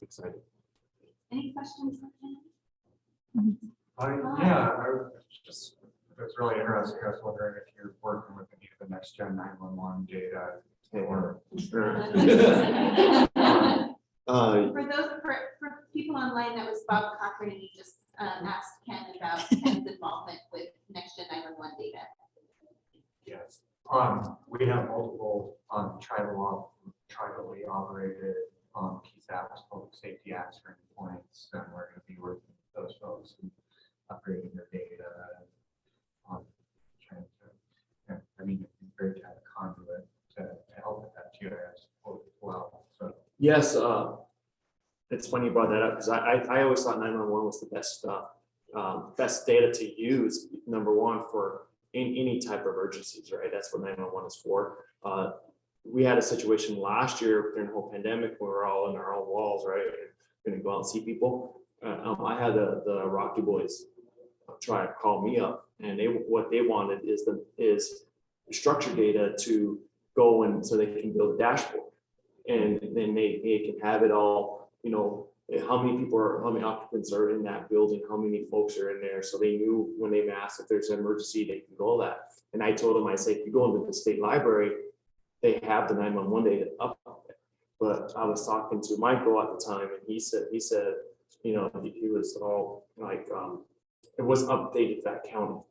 excited. Any questions for Ken? Yeah, I was really interested. I was wondering if you're working with any of the next gen 911 data or. For those, for people online, that was Bob Cochran, and he just asked Ken about Ken's involvement with next gen 911 data. Yes, we have multiple tribally operated key apps, public safety apps for endpoints, and we're going to be working with those folks and upgrading their data. Trying to, I mean, it'd be great to have a conduit to help with that GIS as well. So Yes, it's funny you brought that up because I always thought 911 was the best data to use, number one, for any type of emergencies, right? That's what 911 is for. We had a situation last year during the whole pandemic where we were all in our own walls, right? Going to go out and see people. I had the Rocky Boys try to call me up, and what they wanted is structured data to go and so they can build a dashboard, and then they can have it all, how many people are, how many occupants are in that building, how many folks are in there, so they knew when they asked if there's an emergency, they can go that. And I told them, I say, if you go into the state library, they have the 911 data up there. But I was talking to Michael at the time, and he said, he was all like, it wasn't updated to that county.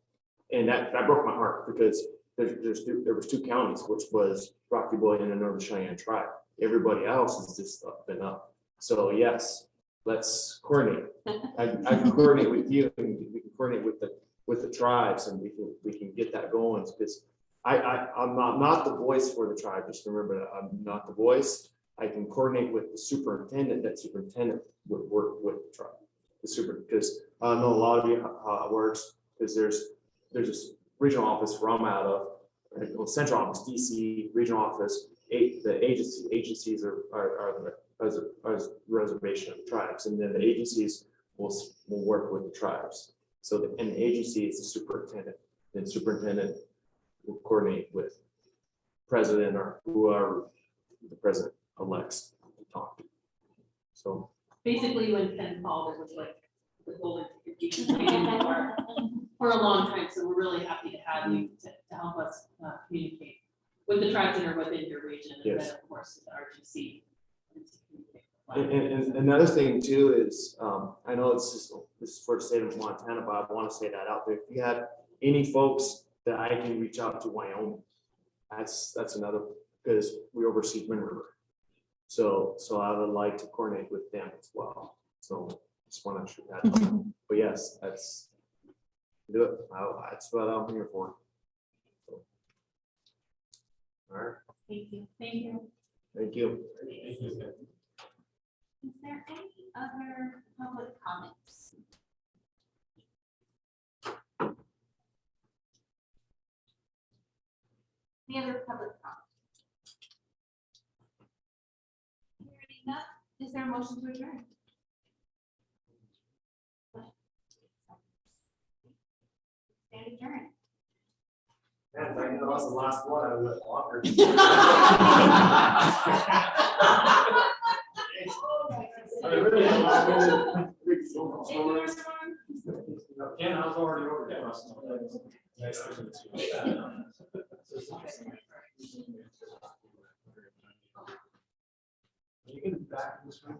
And that broke my heart because there was two counties, which was Rocky Boy and the Northern Cheyenne tribe. Everybody else is just up and up. So yes, let's coordinate. I can coordinate with you, and we can coordinate with the tribes, and we can get that going, because I'm not the voice for the tribe. Just remember that I'm not the voice. I can coordinate with the superintendent. That superintendent would work with the tribe. Because I know a lot of you how it works. Because there's this regional office where I'm out of, right? Well, central office, DC, regional office. The agencies are the reservation of the tribes, and then the agencies will work with the tribes. So the agency is the superintendent. Then superintendent will coordinate with president or whoever the president elects to talk to. So basically, when Ken called, it was like the golden ticket for a long time. So we're really happy to have you to help us communicate with the tribes that are within your region, and yes. then of course the RGC. And another thing too is, I know this is for the state of Montana, but I want to say that out there. If you have any folks that I can reach out to Wyoming, that's another, because we oversee Wind River. So I would like to coordinate with them as well. So just want to shoot that out. But yes, that's do it. That's what I'm here for. So. All right. Thank you. Thank you. Thank you. Thank you. Is there any other public comments? Any other public comments? Hearing none, is there a motion to adjourn? Stand adjourned. Man, I know that's the last one. I was awkward. Ken, I was already over there. Nice to meet you. You can back this room.